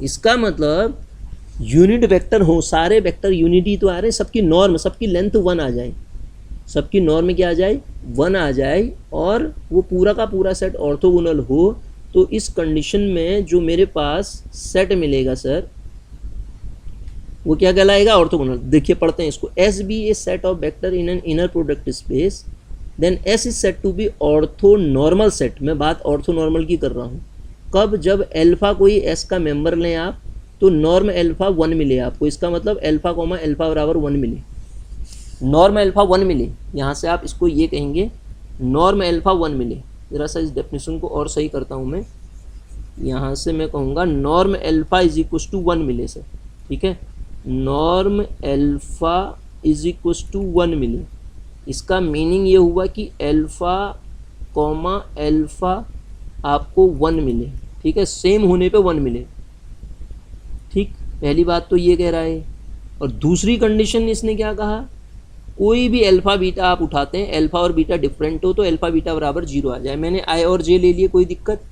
इसका मतलब यूनिट वेक्टर हो, सारे वेक्टर यूनिटी तो आ रहे हैं, सबकी नॉर्म, सबकी लेंथ 1 आ जाए, सबकी नॉर्म क्या आ जाए, 1 आ जाए, और वो पूरा का पूरा सेट ऑर्थोगोनल हो, तो इस कंडीशन में जो मेरे पास सेट मिलेगा सर वो क्या कहलाएगा, ऑर्थोगोनल। देखिए पढ़ते हैं इसको, S be a set of vector in an inner product space then S is set to be orthonormal set. मैं बात ऑर्थोनॉर्मल की कर रहा हूँ। कब, जब एल्फा कोई एस का मेंबर लें आप तो नॉर्म एल्फा 1 मिले आपको, इसका मतलब एल्फा कॉमा एल्फा बराबर 1 मिले, नॉर्म एल्फा 1 मिले, यहाँ से आप इसको ये कहेंगे नॉर्म एल्फा 1 मिले। ज़रा सा इस डेफिनेशन को और सही करता हूँ मैं, यहाँ से मैं कहूँगा norm alpha is equals to 1 मिले सर, ठीक है, norm alpha is equals to 1 मिले। इसका मीनिंग ये हुआ कि एल्फा कॉमा एल्फा आपको 1 मिले, ठीक है, सेम होने पे 1 मिले, ठीक। पहली बात तो ये कह रहा है। और दूसरी कंडीशन इसने क्या कहा, कोई भी अल्फा बीटा आप उठाते हैं, अल्फा और बीटा डिफरेंट हो तो अल्फा बीटा बराबर 0 आ जाए। मैंने आई और जे ले लिए, कोई दिक्कत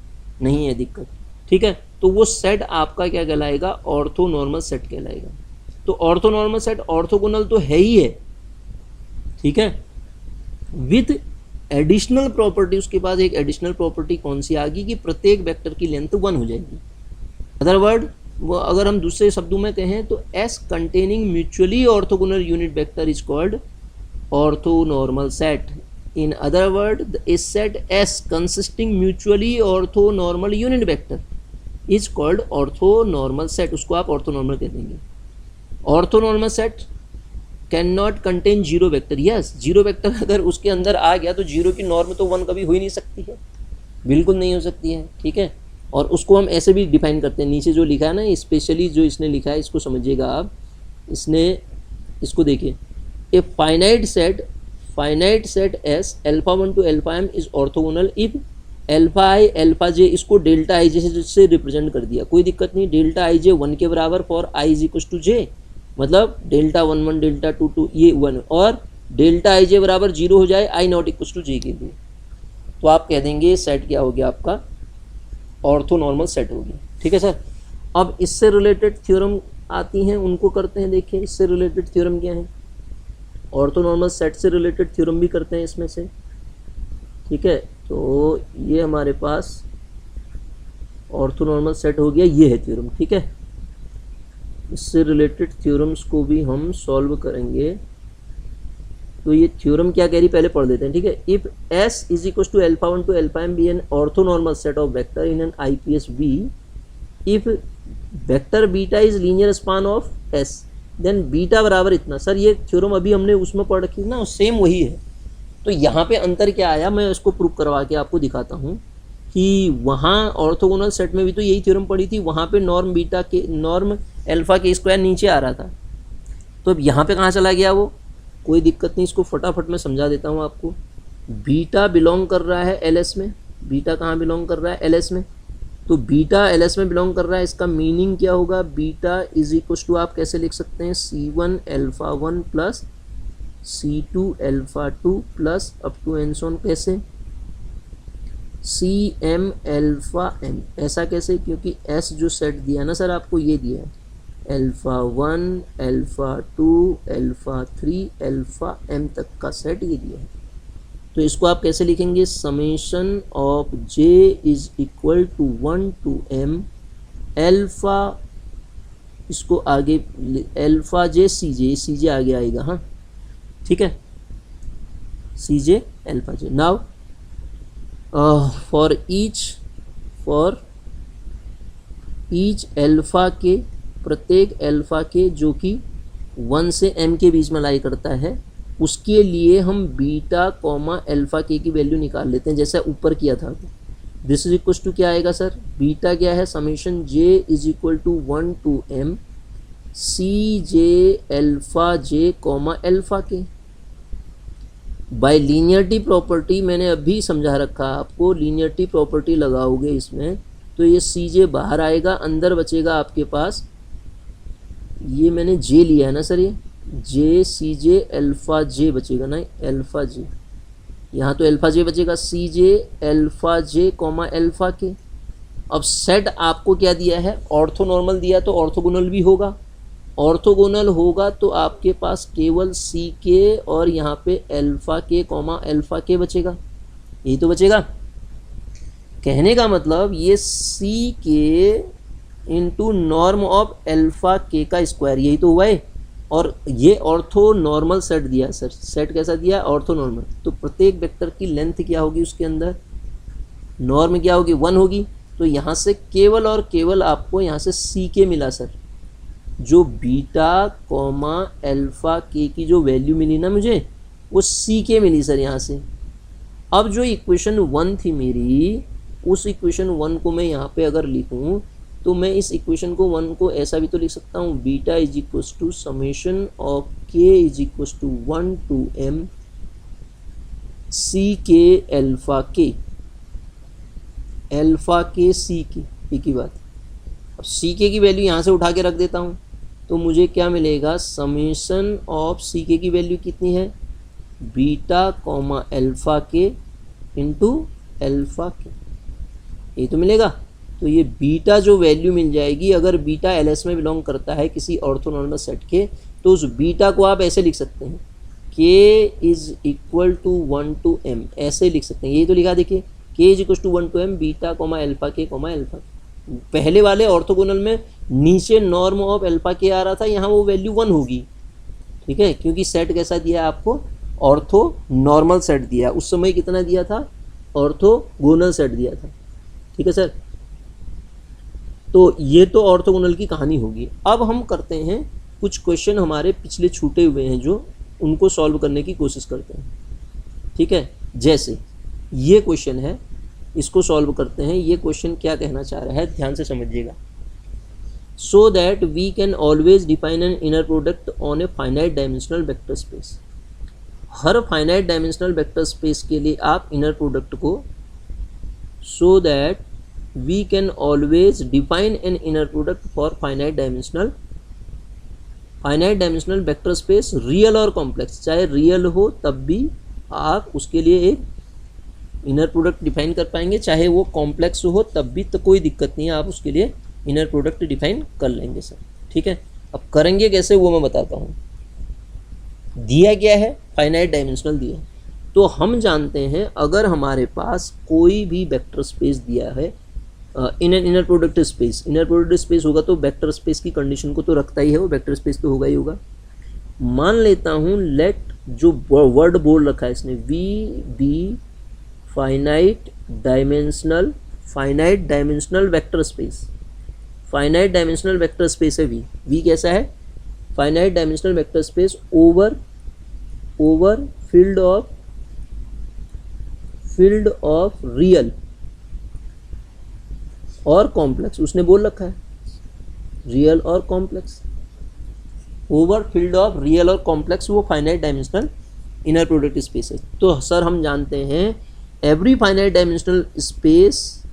नहीं है, दिक्कत, ठीक है। तो वो सेट आपका क्या कहलाएगा, ऑर्थोनॉर्मल सेट कहलाएगा। तो ऑर्थोनॉर्मल सेट ऑर्थोगोनल तो है ही है, ठीक है, विद एडिशनल प्रॉपर्टी। उसके पास एक एडिशनल प्रॉपर्टी कौन सी आ गई कि प्रत्येक वेक्टर की लेंथ 1 हो जाएगी। अदर वर्ड, वो अगर हम दूसरे शब्दों में कहें तो S containing mutually orthogonal unit vector is called orthonormal set. In other word, A set S consisting mutually orthonormal unit vector is called orthonormal set. उसको आप ऑर्थोनॉर्मल कह देंगे। Orthonormal set can not contain zero vector. Yes, zero vector अगर उसके अंदर आ गया तो zero की नॉर्म तो 1 कभी हो ही नहीं सकती है, बिल्कुल नहीं हो सकती है, ठीक है। और उसको हम ऐसे भी डिफाइन करते हैं, नीचे जो लिखा है ना, स्पेशली जो इसने लिखा है इसको समझिएगा आप। इसने इसको देखिए, a finite set S alpha 1 to alpha m is orthogonal if alpha i alpha j, इसको डेल्टा आई जे से रिप्रेजेंट कर दिया, कोई दिक्कत नहीं। डेल्टा आई जे 1 के बराबर for i is equal to j, मतलब डेल्टा 1 1 डेल्टा 2 2 ये 1, और डेल्टा आई जे बराबर 0 हो जाए आई नॉट इक्वल टू जे के लिए, तो आप कह देंगे सेट क्या हो गया आपका, ऑर्थोनॉर्मल सेट होगी, ठीक है सर। अब इससे रिलेटेड थ्योरम आती हैं, उनको करते हैं। देखिए इससे रिलेटेड थ्योरम क्या है, ऑर्थोनॉर्मल सेट से रिलेटेड थ्योरम भी करते हैं इसमें से, ठीक है। तो ये हमारे पास ऑर्थोनॉर्मल सेट हो गया, ये है थ्योरम, ठीक है। इससे रिलेटेड थ्योरम्स को भी हम सॉल्व करेंगे। तो ये थ्योरम क्या कह रही पहले पढ़ देते हैं, ठीक है। If S is equal to alpha 1 to alpha m be an orthonormal set of vector in an IPS B, if vector beta is linear span of S, then beta बराबर इतना। सर ये थ्योरम अभी हमने उसमें पढ़ रखी ना, same वही है। तो यहाँ पे अंतर क्या आया, मैं इसको प्रूव करवा के आपको दिखाता हूँ कि वहाँ ऑर्थोगोनल सेट में भी तो यही थ्योरम पढ़ी थी, वहाँ पे नॉर्म बीटा के नॉर्म अल्फा के स्क्वायर नीचे आ रहा था, तो अब यहाँ पे कहाँ चला गया वो, कोई दिक्कत नहीं, इसको फटाफट मैं समझा देता हूँ आपको। बीटा बिलोंग कर रहा है एल एस में, बीटा कहाँ बिलोंग कर रहा है, एल एस में, तो बीटा एल एस में बिलोंग कर रहा है। इसका मीनिंग क्या होगा, बीटा इज इक्वल टू आप कैसे लिख सकते हैं, C1 alpha 1 plus C2 alpha 2 plus up to N so on, कैसे CM अल्फा m, ऐसा कैसे, क्योंकि S जो सेट दिया ना सर आपको, ये दिया है alpha 1 alpha 2 alpha 3 alpha m तक का सेट ये दिया है। तो इसको आप कैसे लिखेंगे, summation of j is equal to 1 to m alpha, इसको आगे अल्फा j सी जे आगे आएगा, हाँ ठीक है, CJ alpha j। Now for each alpha के, प्रत्येक अल्फा के जो कि 1 से m के बीच में लाई करता है, उसके लिए हम बीटा कॉमा अल्फा के की वैल्यू निकाल लेते हैं, जैसा ऊपर किया था। दिस इज इक्वल टू क्या आएगा सर, बीटा क्या है, summation j is equal to 1 to m CJ alpha j comma alpha k. By linearity property मैंने अभी समझा रखा आपको, लीनियरिटी प्रॉपर्टी लगाओगे इसमें तो ये CJ बाहर आएगा, अंदर बचेगा आपके पास, ये मैंने J लिया है ना सर, ये J CJ अल्फा J बचेगा ना, अल्फा J, यहाँ तो अल्फा J बचेगा, CJ alpha J comma alpha के। अब सेट आपको क्या दिया है, ऑर्थोनॉर्मल दिया, तो ऑर्थोगोनल भी होगा, ऑर्थोगोनल होगा तो आपके पास केवल CK और यहाँ पे अल्फा के कॉमा अल्फा के बचेगा, यही तो बचेगा। कहने का मतलब ये सी k into norm of alpha के का स्क्वायर, यही तो हुआ है। और ये ऑर्थो नॉर्मल सेट दिया सर, सेट कैसा दिया, ऑर्थो नॉर्मल। तो प्रत्येक वेक्टर की लेंथ क्या होगी, उसके अंदर नॉर्म क्या होगी, 1 होगी। तो यहाँ से केवल और केवल आपको यहाँ से सी के मिला सर, जो बीटा कॉमा अल्फा के की जो वैल्यू मिली ना मुझे, वो सी के मिली सर यहाँ से। अब जो इक्वेशन 1 थी मेरी, उस इक्वेशन 1 को मैं यहाँ पे अगर लिखूँ तो मैं इस इक्वेशन को 1 को ऐसा भी तो लिख सकता हूँ, beta is equals to summation of k is equals to 1 to m c k alpha के, अल्फा के सी के, एक ही बात। अब सी के की वैल्यू यहाँ से उठा के रख देता हूँ, तो मुझे क्या मिलेगा, समेशन ऑफ सी के की वैल्यू कितनी है, बीटा कॉमा अल्फा के इंटू अल्फा के, ये तो मिलेगा। तो ये बीटा जो वैल्यू मिल जाएगी, अगर बीटा एलएस में बिलोंग करता है किसी ऑर्थोनॉर्मल सेट के, तो उस बीटा को आप ऐसे लिख सकते हैं, k is equal to 1 to m, ऐसे लिख सकते हैं। यही तो लिखा देखिए, k is equal to 1 to m beta comma alpha k comma alpha. पहले वाले ऑर्थोगोनल में नीचे नॉर्म ऑफ अल्फा के आ रहा था, यहाँ वो वैल्यू 1 होगी, ठीक है, क्योंकि सेट कैसा दिया है आपको, ऑर्थो नॉर्मल सेट दिया। उस समय कितना दिया था, ऑर्थोगोनल सेट दिया था, ठीक है सर। तो ये तो ऑर्थोगोनल की कहानी होगी। अब हम करते हैं कुछ क्वेश्चन हमारे पिछले छूटे हुए हैं, जो उनको सॉल्व करने की कोशिश करते हैं, ठीक है। जैसे ये क्वेश्चन है, इसको सॉल्व करते हैं। ये क्वेश्चन क्या कहना चाह रहा है, ध्यान से समझिएगा। So that we can always define an inner product on a finite dimensional vector space. हर फाइनाइट डायमेंशनल वेक्टर स्पेस के लिए आप इनर प्रोडक्ट को, so that we can always define an inner product for finite dimensional vector space, real और complex. चाहे real हो तब भी आप उसके लिए एक इनर प्रोडक्ट डिफाइन कर पाएंगे, चाहे वो कॉम्प्लेक्स हो तब भी, तो कोई दिक्कत नहीं है, आप उसके लिए इनर प्रोडक्ट डिफाइन कर लेंगे सर, ठीक है। अब करेंगे कैसे वो मैं बताता हूँ। दिया क्या है, फाइनाइट डायमेंशनल दिया है, तो हम जानते हैं अगर हमारे पास कोई भी वेक्टर स्पेस दिया है इन an inner product space, inner product space होगा तो वेक्टर स्पेस की कंडीशन को तो रखता ही है, वो वेक्टर स्पेस तो होगा ही होगा। मान लेता हूँ लेट, जो वर्ड बोल रखा है इसने, V be finite dimensional vector space, finite dimensional vector space है वी कैसा है, finite dimensional vector space over field of real और कॉम्प्लेक्स, उसने बोल रखा है रियल और complex, over field of real और कॉम्प्लेक्स, वो finite dimensional inner product space है। तो सर हम जानते हैं every finite dimensional space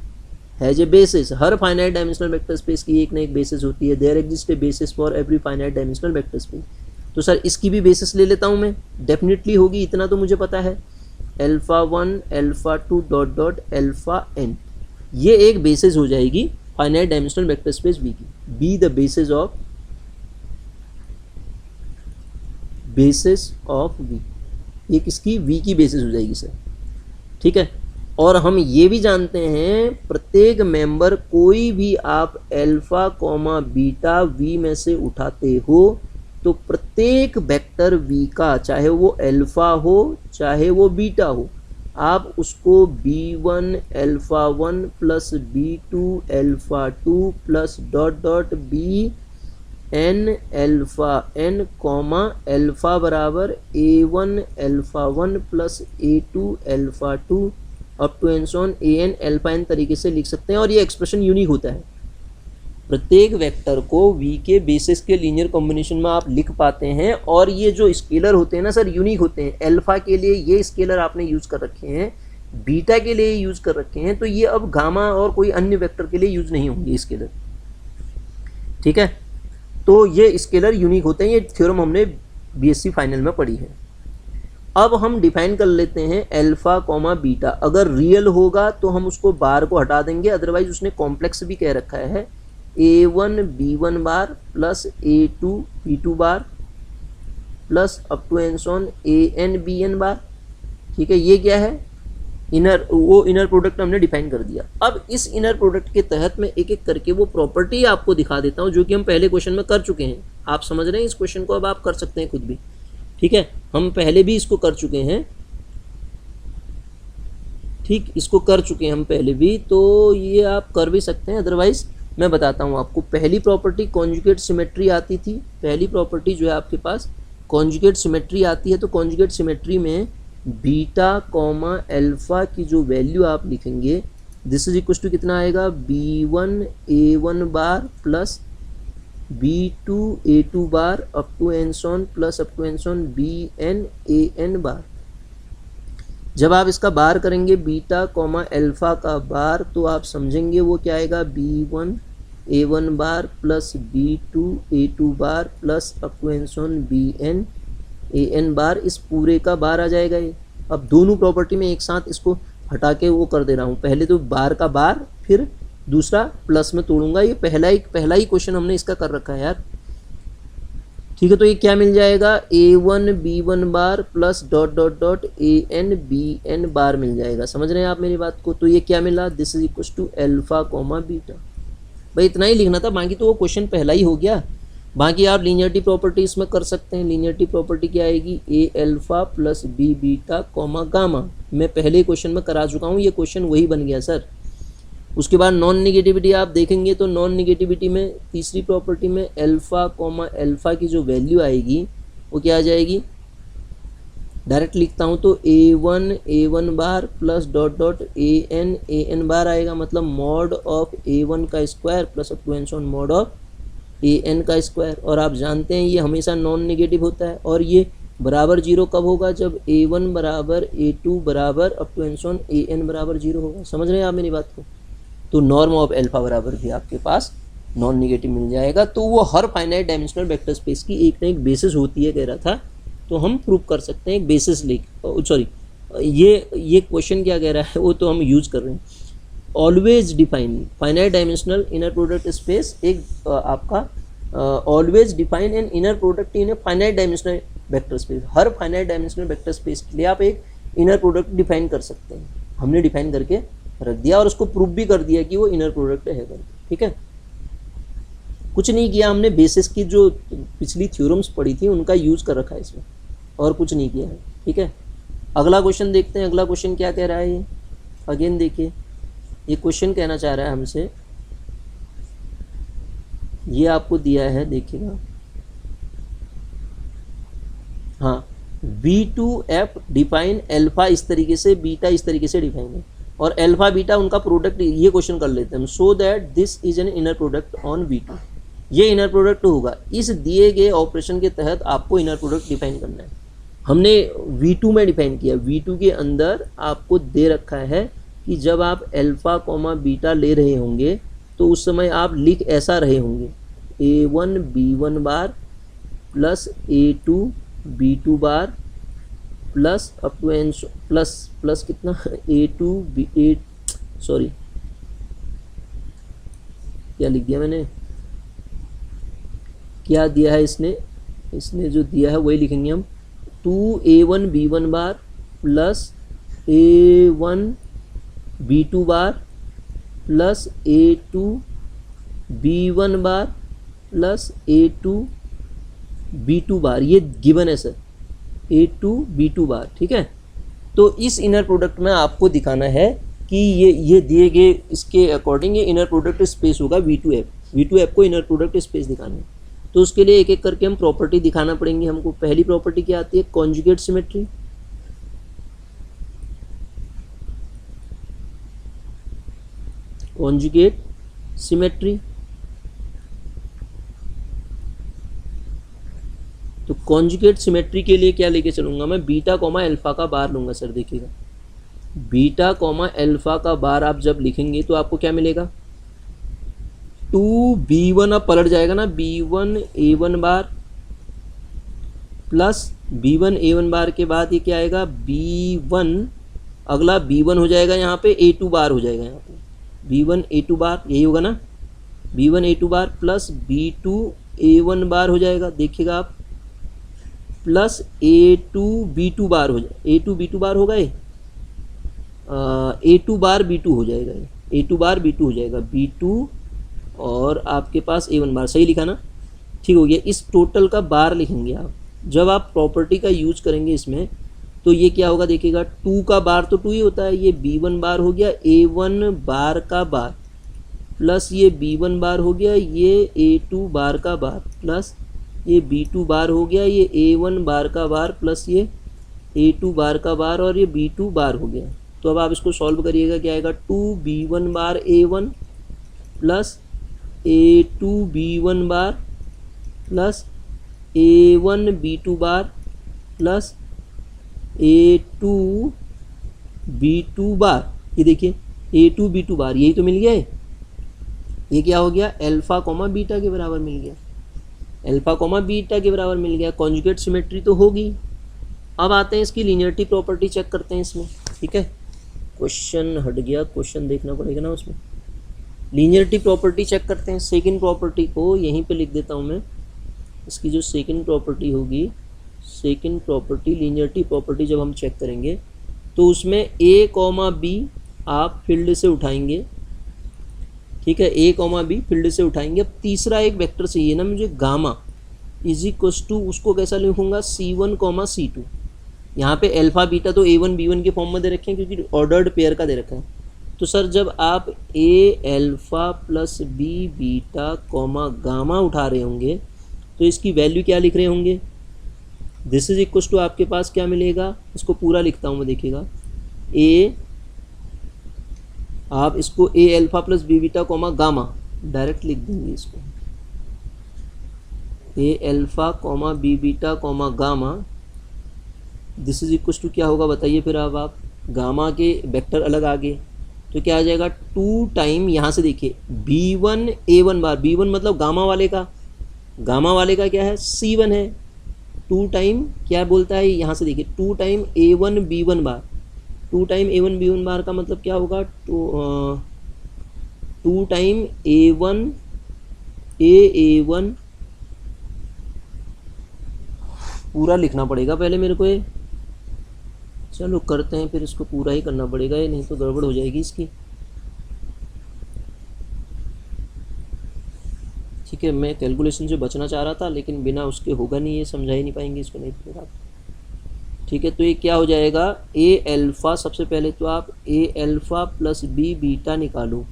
has a basis, हर फाइनाइट डायमेंशनल वेक्टर स्पेस की एक ना एक बेसिस होती है। There exist a basis for every finite dimensional vector space. तो सर इसकी भी बेसिस ले लेता हूँ मैं, डेफिनेटली होगी, इतना तो मुझे पता है, alpha 1 alpha 2 dot dot alpha n, ये एक बेसिस हो जाएगी finite dimensional vector space V की। Be the basis of V, ये किसकी, वी की बेसिस हो जाएगी सर, ठीक है। और हम ये भी जानते हैं प्रत्येक मेंबर कोई भी आप अल्फा कॉमा बीटा वी में से उठाते हो तो प्रत्येक वेक्टर वी का, चाहे वो अल्फा हो चाहे वो बीटा हो, आप उसको b1 alpha 1 plus b2 alpha 2 plus dot dot bn alpha n comma alpha बराबर a1 alpha 1 plus a2 alpha 2 up to and so on an alpha n तरीके से लिख सकते हैं। और ये एक्सप्रेशन यूनिक होता है, प्रत्येक वेक्टर को v के बेसिस के लीनियर कॉम्बिनेशन में आप लिख पाते हैं। और ये जो स्केलर होते हैं ना सर, यूनिक होते हैं। अल्फा के लिए ये स्केलर आपने यूज़ कर रखे हैं, बीटा के लिए यूज़ कर रखे हैं, तो ये अब गामा और कोई अन्य वेक्टर के लिए यूज़ नहीं होंगे स्केलर, ठीक है। तो ये स्केलर यूनिक होते हैं, ये थ्योरम हमने बीएससी फाइनल में पढ़ी है। अब हम डिफाइन कर लेते हैं अल्फा कॉमा बीटा। अगर रियल होगा तो हम उसको बार को हटा देंगे, अदरवाइज उसने कॉम्प्लेक्स भी कह रखा है, a1 b1 bar plus a2 b2 bar plus up to and so on an bn bar, ठीक है। ये क्या है, इनर प्रोडक्ट हमने डिफाइन कर दिया। अब इस इनर प्रोडक्ट के तहत मैं एक एक करके वो प्रॉपर्टी आपको दिखा देता हूँ जो कि हम पहले क्वेश्चन में कर चुके हैं। आप समझ रहे हैं इस क्वेश्चन को, अब आप कर सकते हैं खुद भी, ठीक है। हम पहले भी इसको कर चुके हैं, ठीक, इसको कर चुके हैं हम पहले भी, तो ये आप कर भी सकते हैं। अदरवाइज मैं बताता हूँ आपको। पहली प्रॉपर्टी कॉन्जुगेट सिमेट्री आती थी। पहली प्रॉपर्टी जो है आपके पास कॉन्जुगेट सिमेट्री आती है। तो कॉन्जुगेट सिमेट्री में बीटा कॉमा अल्फा की जो वैल्यू आप लिखेंगे, दिस इज इक्वल टू कितना आएगा, B1 A1 bar plus B2 A2 bar up to and so on plus up to and so on BN AN bar. जब आप इसका बार करेंगे बीटा कॉमा अल्फा का बार, तो आप समझेंगे वो क्या आएगा, B1 A1 bar plus B2 A2 bar plus up to and so on BN AN bar. इस पूरे का बार आ जाएगा ये। अब दोनों प्रॉपर्टी में एक साथ इसको हटा के वो कर दे रहा हूँ। पहले तो बार का बार, फिर दूसरा प्लस में तोड़ूंगा। ये पहला ही क्वेश्चन हमने इसका कर रखा है यार, ठीक है। तो ये क्या मिल जाएगा, A1 B1 bar plus dot dot dot AN BN बार मिल जाएगा। समझ रहे हैं आप मेरी बात को। तो ये क्या मिला, this is equal to alpha comma beta. भाई इतना ही लिखना था, बाकी तो वो क्वेश्चन पहला ही हो गया। बाकी आप लीनियरिटी प्रॉपर्टी इसमें कर सकते हैं। लीनियरिटी प्रॉपर्टी क्या आएगी, A alpha plus B beta comma gamma. मैं पहले क्वेश्चन में करा चुका हूँ, ये क्वेश्चन वही बन गया सर। उसके बाद नॉन निगेटिविटी आप देखेंगे तो नॉन निगेटिविटी में तीसरी प्रॉपर्टी में अल्फा कॉमा अल्फा की जो वैल्यू आएगी वो क्या आ जाएगी, डायरेक्ट लिखता हूँ तो A1 A1 bar plus dot dot AN AN bar आएगा। मतलब मॉड ऑफ A1 का square plus up to and so on mod of AN का स्क्वायर। और आप जानते हैं ये हमेशा नॉन निगेटिव होता है। और ये बराबर जीरो कब होगा, जब A1 बराबर A2 बराबर up to and so on AN बराबर जीरो होगा। समझ रहे हैं आप मेरी बात को। तो नॉर्म ऑफ अल्फा बराबर भी आपके पास नॉन निगेटिव मिल जाएगा। तो वो हर फाइनाइट डायमेंशनल वेक्टर स्पेस की एक ना एक बेसिस होती है, कह रहा था। तो हम प्रूव कर सकते हैं एक बेसिस सॉरी ये क्वेश्चन क्या कह रहा है वो तो हम यूज कर रहे हैं। Always define finite dimensional inner product space, एक आपका always define an inner product in A finite dimensional vector space. हर फाइनाइट डायमेंशनल वेक्टर स्पेस के लिए आप एक इनर प्रोडक्ट डिफाइन कर सकते हैं। हमने डिफाइन करके रख दिया और उसको प्रूव भी कर दिया कि वो इनर प्रोडक्ट है करके, ठीक है। कुछ नहीं किया हमने, बेसिस की जो पिछली थ्योरम्स पढ़ी थी उनका यूज कर रखा है इसमें, और कुछ नहीं किया है, ठीक है। अगला क्वेश्चन देखते हैं। अगला क्वेश्चन क्या कह रहा है ये, अगेन देखिए ये क्वेश्चन कहना चाह रहा है हमसे, ये आपको दिया है, देखिएगा। हाँ, V2F डिफाइन अल्फा इस तरीके से, बीटा इस तरीके से डिफाइन है, और अल्फा बीटा उनका प्रोडक्ट, ये क्वेश्चन कर लेते हैं हम। So that this is an inner product on V2, ये इनर प्रोडक्ट होगा। इस दिए गए ऑपरेशन के तहत आपको इनर प्रोडक्ट डिफाइन करना है। हमने V2 में डिफाइन किया, V2 के अंदर आपको दे रखा है कि जब आप अल्फा कॉमा बीटा ले रहे होंगे तो उस समय आप लिख ऐसा रहे होंगे, A1 B1 bar plus A2 B2 bar plus up to and plus कितना A2 B8 सॉरी क्या लिख दिया मैंने, क्या दिया है इसने जो दिया है वही लिखेंगे हम। 2A1 B1 bar plus A1 B2 bar plus A2 B1 bar plus A2 B2 बार, ये गिवन है सर, A2 B2 बार, ठीक है। तो इस इनर प्रोडक्ट में आपको दिखाना है कि ये दिए गए इसके अकॉर्डिंग ये इनर प्रोडक्ट स्पेस होगा V2F को इनर प्रोडक्ट स्पेस दिखाना है। तो उसके लिए एक एक करके हम प्रॉपर्टी दिखाना पड़ेंगे हमको। पहली प्रॉपर्टी क्या आती है, कॉन्जुगेट सिमेट्री। कॉन्जुगेट सिमेट्री, तो कॉन्जुगेट सिमेट्री के लिए क्या लेके चलूंगा मैं, बीटा कॉमा अल्फा का बार लूंगा सर। देखिएगा बीटा कॉमा अल्फा का बार आप जब लिखेंगे तो आपको क्या मिलेगा, 2B1 अब पलट जाएगा ना, B1 A1 bar plus B1 A1 बार के बाद ये क्या आएगा, B1 अगला B1 हो जाएगा, यहाँ पे A2 बार हो जाएगा, यहाँ पे B1 A2 बार, यही होगा ना, B1 A2 bar plus B2 A1 बार हो जाएगा, देखिएगा आप, प्लस A2 B2 बार हो जाए, A2 B2 बार होगा ये। A2 बार B2 हो जाएगा, ये A2 बार B2 हो जाएगा, B2 और आपके पास A1 बार, सही लिखा ना, ठीक हो गया। इस टोटल का बार लिखेंगे आप। जब आप प्रॉपर्टी का यूज करेंगे इसमें तो ये क्या होगा देखिएगा, 2 का बार तो 2 ही होता है, ये B1 बार हो गया A1 बार का बार, प्लस ये B1 बार हो गया ये A2 बार का बार, प्लस ये B2 बार हो गया ये A1 बार का बार, प्लस ये A2 बार का बार और ये B2 बार हो गया। तो अब आप इसको सॉल्व करिएगा, क्या आएगा, 2B1 बार A1 plus A2 B1 bar plus A1 B2 bar plus A2 B2 बार, ये देखिए A2 B2 बार, यही तो मिल गया है। ये क्या हो गया, अल्फा कॉमा बीटा के बराबर मिल गया, अल्फा कॉमा बीटा के बराबर मिल गया। कॉन्जुगेट सिमेट्री तो होगी। अब आते हैं इसकी लीनियरिटी प्रॉपर्टी चेक करते हैं इसमें, ठीक है। क्वेश्चन हट गया, क्वेश्चन देखना पड़ेगा ना उसमें। लीनियरिटी प्रॉपर्टी चेक करते हैं। सेकंड प्रॉपर्टी को यहीं पे लिख देता हूँ मैं। इसकी जो सेकंड प्रॉपर्टी होगी, सेकंड प्रॉपर्टी लीनियरिटी प्रॉपर्टी जब हम चेक करेंगे तो उसमें A कॉमा B आप फील्ड से उठाएंगे, ठीक है, A कॉमा B फील्ड से उठाएंगे। अब तीसरा एक वेक्टर चाहिए ना मुझे, गामा इज इक्वस टू, उसको कैसा लिखूंगा, C1 कॉमा C2। यहाँ पे अल्फा बीटा तो A1 B1 के फॉर्म में दे रखे हैं क्योंकि ऑर्डर्ड पेयर का दे रखा है। तो सर जब आप A alpha plus B beta comma gamma उठा रहे होंगे तो इसकी वैल्यू क्या लिख रहे होंगे, दिस इज इक्वस टू आपके पास क्या मिलेगा, इसको पूरा लिखता हूँ मैं, देखिएगा A, आप इसको A alpha plus B beta comma gamma direct लिख देंगे, इसको A alpha comma B beta comma gamma, this is equals to क्या होगा बताइए फिर। अब आप गामा के वेक्टर अलग आ गए तो क्या आ जाएगा, 2 टाइम, यहाँ से देखिए B1 A1 बार, B1 मतलब गामा वाले का, गामा वाले का क्या है, C1 है, 2 टाइम क्या बोलता है, यहाँ से देखिए 2 टाइम A1 B1 बार, 2 टाइम A1 B1 बार का मतलब क्या होगा, 2 टाइम A1 A1, पूरा लिखना पड़ेगा पहले मेरे को ये, चलो करते हैं फिर, इसको पूरा ही करना पड़ेगा ये, नहीं तो गड़बड़ हो जाएगी इसकी, ठीक है। मैं कैलकुलेशन से बचना चाह रहा था लेकिन बिना उसके होगा नहीं, ये समझा ही नहीं पाएंगे इसको, नहीं फिर आप, ठीक है। तो ये क्या हो जाएगा, A अल्फ़ा, सबसे पहले तो आप A alpha plus B beta निकालो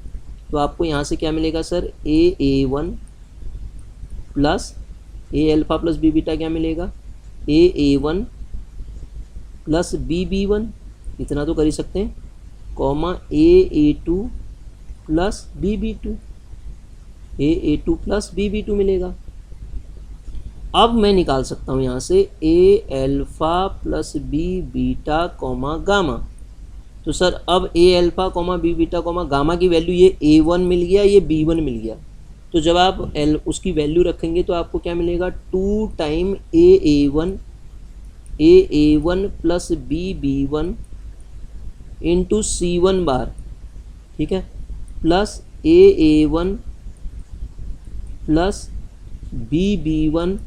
तो आपको यहाँ से क्या मिलेगा sir, A1 plus A alpha plus B beta क्या मिलेगा, A1 प्लस B1, इतना तो कर ही सकते हैं, comma A2 plus B2, A2 plus B2 मिलेगा। अब मैं निकाल सकता हूँ यहाँ से A alpha plus B beta comma gamma. तो सर अब A alpha comma B beta comma gamma की वैल्यू, ये A1 मिल गया, ये B1 मिल गया। तो जब आप उसकी वैल्यू रखेंगे तो आपको क्या मिलेगा, 2 time A1 plus B1 into C1 बार, ठीक है, plus A1 plus B1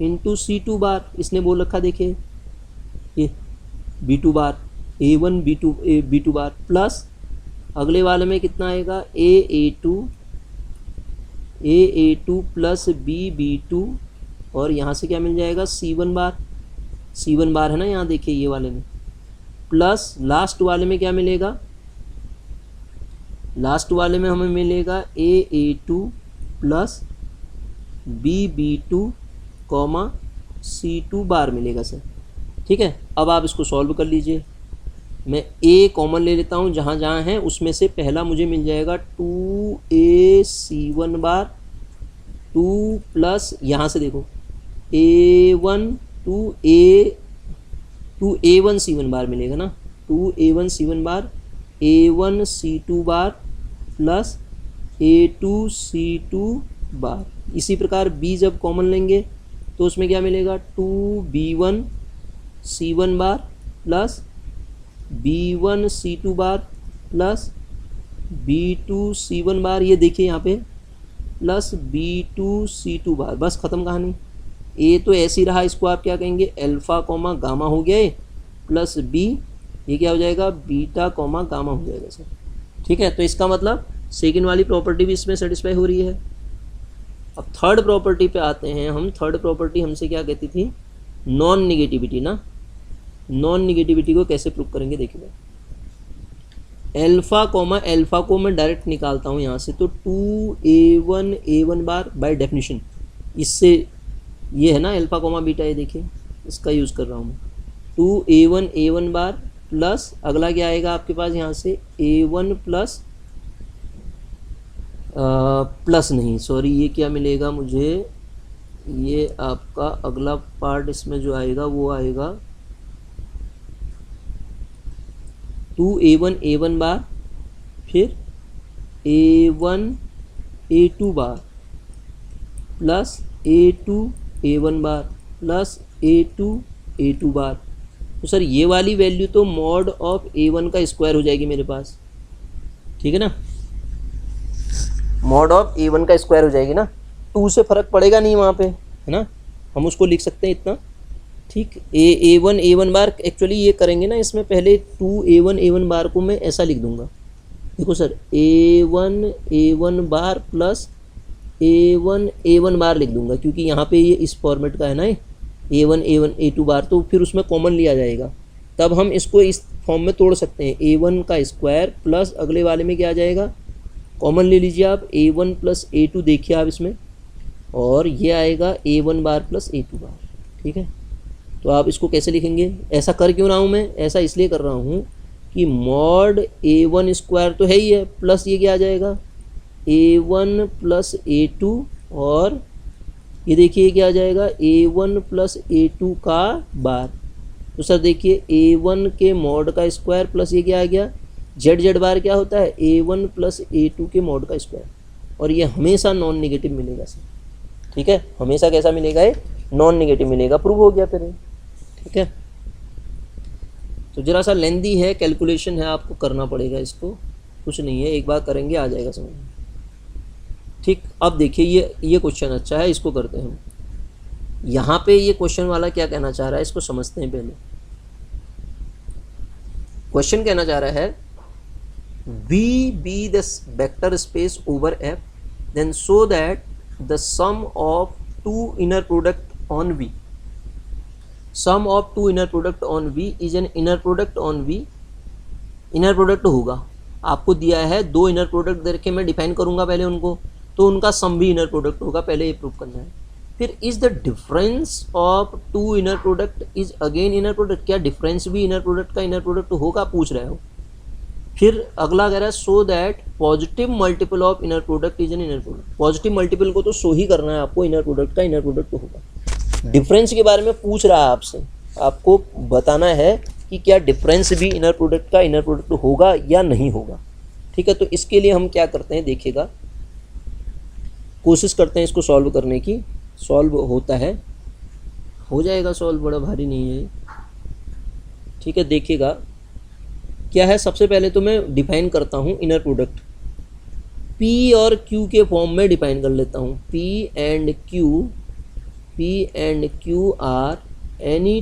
into C2 बार, इसने बोल रखा देखिए ये B2 बार, A1 B2 बार, प्लस अगले वाले में कितना आएगा, A2 प्लस B2 और यहाँ से क्या मिल जाएगा, C1 बार है ना, यहाँ देखिए ये वाले में, प्लस लास्ट वाले में क्या मिलेगा, लास्ट वाले में हमें मिलेगा A2 plus B2 comma C2 बार मिलेगा सर, ठीक है। अब आप इसको सॉल्व कर लीजिए। मैं A कॉमन ले लेता हूँ जहाँ जहाँ है, उसमें से पहला मुझे मिल जाएगा 2A C1 बार 2 प्लस यहाँ से देखो A1 2A1 C1 बार मिलेगा ना, 2A1 C1 बार, A1 C2 बार प्लस A2 C2 बार। इसी प्रकार B जब कॉमन लेंगे तो उसमें क्या मिलेगा, 2B1 C1 बार प्लस B1 C2 बार प्लस B2 C1 बार, ये देखिए यहाँ पे प्लस B2 C2 बार, बस ख़त्म कहानी। A तो ऐसे ही रहा, इसको आप क्या कहेंगे, अल्फ़ा कॉमा गामा हो गया, प्लस B ये क्या हो जाएगा, बीटा कॉमा गामा हो जाएगा सर। ठीक है, तो इसका मतलब सेकेंड वाली प्रॉपर्टी भी इसमें सेटिस्फाई हो रही है। अब थर्ड प्रॉपर्टी पे आते हैं हम। थर्ड प्रॉपर्टी हमसे क्या कहती थी, नॉन निगेटिविटी ना। नॉन निगेटिविटी को कैसे प्रूव करेंगे, देखिए एल्फा कॉमा एल्फा को मैं डायरेक्ट निकालता हूँ यहाँ से, तो 2a1 बार बाय डेफिनेशन, इससे ये है ना एल्फा कॉमा बीटा, ये देखिए इसका यूज़ कर रहा हूँ मैं। 2a1 बार प्लस अगला क्या आएगा आपके पास यहाँ से, a1 प्लस प्लस नहीं सॉरी, ये क्या मिलेगा मुझे, ये आपका अगला पार्ट इसमें जो आएगा वो आएगा 2a1 बार, फिर a1 a2 bar plus a2 bar plus a2 बार। तो सर ये वाली वैल्यू तो मॉड ऑफ a1 का स्क्वायर हो जाएगी मेरे पास, ठीक है ना, मॉड ऑफ a1 का स्क्वायर हो जाएगी ना। 2 से फ़र्क पड़ेगा नहीं वहाँ पे, है ना, हम उसको लिख सकते हैं इतना। ठीक, a1 बार एक्चुअली ये करेंगे ना, इसमें पहले 2a1 बार को मैं ऐसा लिख दूंगा, देखो sir a1 bar plus a1 बार लिख दूंगा, क्योंकि यहाँ पे ये इस फॉर्मेट का है ना, a2 बार, तो फिर उसमें कॉमन लिया जाएगा, तब हम इसको इस फॉर्म में तोड़ सकते हैं। a1 का स्क्वायर प्लस अगले वाले में क्या आ जाएगा, कॉमन ले लीजिए आप, a1 प्लस a2 देखिए आप इसमें, और ये आएगा a1 बार प्लस a2 बार। ठीक है, तो आप इसको कैसे लिखेंगे, ऐसा कर क्यों रहा हूँ मैं, ऐसा इसलिए कर रहा हूँ कि मॉड a1 स्क्वायर तो है ही है, प्लस ये क्या आ जाएगा a1 प्लस a2, और ये देखिए क्या आ जाएगा a1 प्लस a2 का बार। तो सर देखिए a1 के मॉड का स्क्वायर प्लस ये क्या आ गया, z बार क्या होता है a1 प्लस a2 के मॉड का स्क्वायर, और ये हमेशा नॉन निगेटिव मिलेगा सर। ठीक है, हमेशा कैसा मिलेगा, ये नॉन निगेटिव मिलेगा, प्रूव हो गया फिर। ठीक है, तो जरा सा लेंदी है, कैलकुलेशन है, आपको करना पड़ेगा इसको, कुछ नहीं है, एक बार करेंगे आ जाएगा समझ में। ठीक, अब देखिए ये क्वेश्चन अच्छा है, इसको करते हैं हम। यहाँ पे ये क्वेश्चन वाला क्या कहना चाह रहा है, इसको समझते हैं पहले। क्वेश्चन कहना चाह रहा है V be the vector space over F, then show that the sum of two inner product on V, sum of two inner product on V is an inner product on V। Inner product होगा, आपको दिया है दो inner product दे के मैं define करूंगा पहले उनको, तो उनका सम भी इनर प्रोडक्ट होगा, पहले ये प्रूव करना है। फिर is the difference of two inner product is again inner product, क्या डिफरेंस भी इनर प्रोडक्ट का इनर प्रोडक्ट होगा, पूछ रहे हो। फिर अगला कह रहा है so that positive multiple of inner product is an inner product, positive multiple को तो शो ही करना है आपको, इनर प्रोडक्ट का इनर प्रोडक्ट होगा। डिफरेंस के बारे में पूछ रहा है आपसे, आपको बताना है कि क्या डिफरेंस भी इनर प्रोडक्ट का इनर प्रोडक्ट होगा या नहीं होगा। ठीक है, तो इसके लिए हम क्या करते हैं, देखिएगा, कोशिश करते हैं इसको सॉल्व करने की। सॉल्व होता है, हो जाएगा सॉल्व, बड़ा भारी नहीं है। ठीक है, देखिएगा क्या है। सबसे पहले तो मैं डिफाइन करता हूँ इनर प्रोडक्ट, P और Q के फॉर्म में डिफाइन कर लेता हूँ। P and Q are any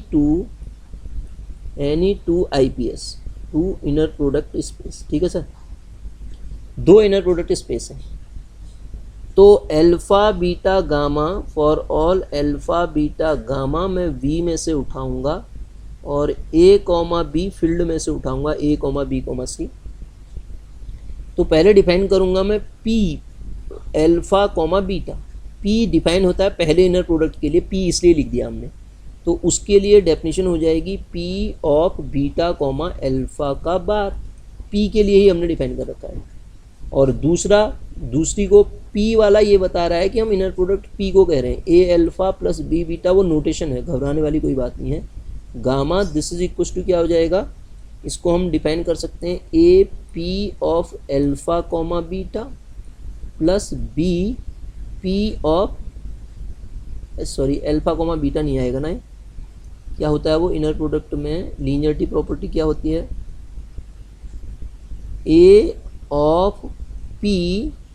two IPS, two inner product space. ठीक है सर, दो इनर प्रोडक्ट स्पेस है, तो alpha beta gamma, for all alpha beta gamma मैं V में से उठाऊंगा और A, B फील्ड में से उठाऊंगा, A, B, C। तो पहले डिफाइन करूंगा मैं P alpha beta. P define होता है पहले इनर प्रोडक्ट के लिए, P इसलिए लिख दिया हमने, तो उसके लिए डेफिनेशन हो जाएगी P ऑफ बीटा अल्फ़ा का बार, P के लिए ही हमने डिफाइन कर रखा है। और दूसरी को P वाला ये बता रहा है कि हम इनर प्रोडक्ट P को कह रहे हैं, A alpha plus B beta, वो नोटेशन है, घबराने वाली कोई बात नहीं है। Gamma this is equal to क्या हो जाएगा, इसको हम डिफाइन कर सकते हैं A P of alpha beta plus B P of, sorry alpha beta नहीं आएगा ना, क्या होता है वो इनर प्रोडक्ट में लीनियरिटी प्रॉपर्टी क्या होती है, A ऑफ P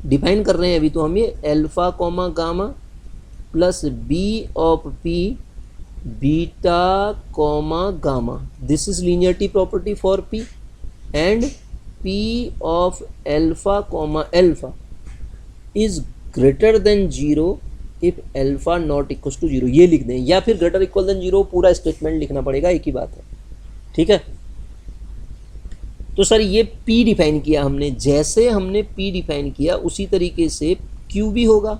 डिफाइन कर रहे हैं अभी तो हम, ये alpha gamma plus B of P beta comma gamma, this is linearity property for P, and P of alpha comma alpha is greater than zero if alpha not equal to zero, ये लिख दें, या फिर greater equal than zero, पूरा statement लिखना पड़ेगा, एक ही बात है, ठीक है। तो सर ये P डिफाइन किया हमने, जैसे हमने P डिफाइन किया उसी तरीके से Q भी होगा।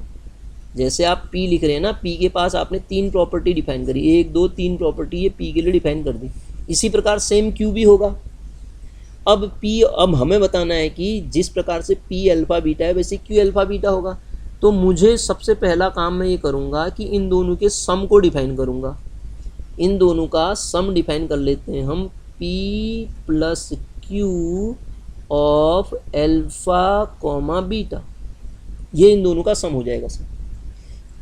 जैसे आप P लिख रहे हैं ना, P के पास आपने 3 प्रॉपर्टी डिफाइन करी, 1 2 3 प्रॉपर्टी ये P के लिए डिफाइन कर दी, इसी प्रकार सेम Q भी होगा। अब हमें बताना है कि जिस प्रकार से P अल्फा बीटा है वैसे Q अल्फा बीटा होगा। तो मुझे सबसे पहला काम मैं ये करूँगा कि इन दोनों के सम को डिफाइन करूँगा। इन दोनों का सम डिफाइन कर लेते हैं हम, P plus Q of alpha comma beta, ये इन दोनों का सम हो जाएगा सर।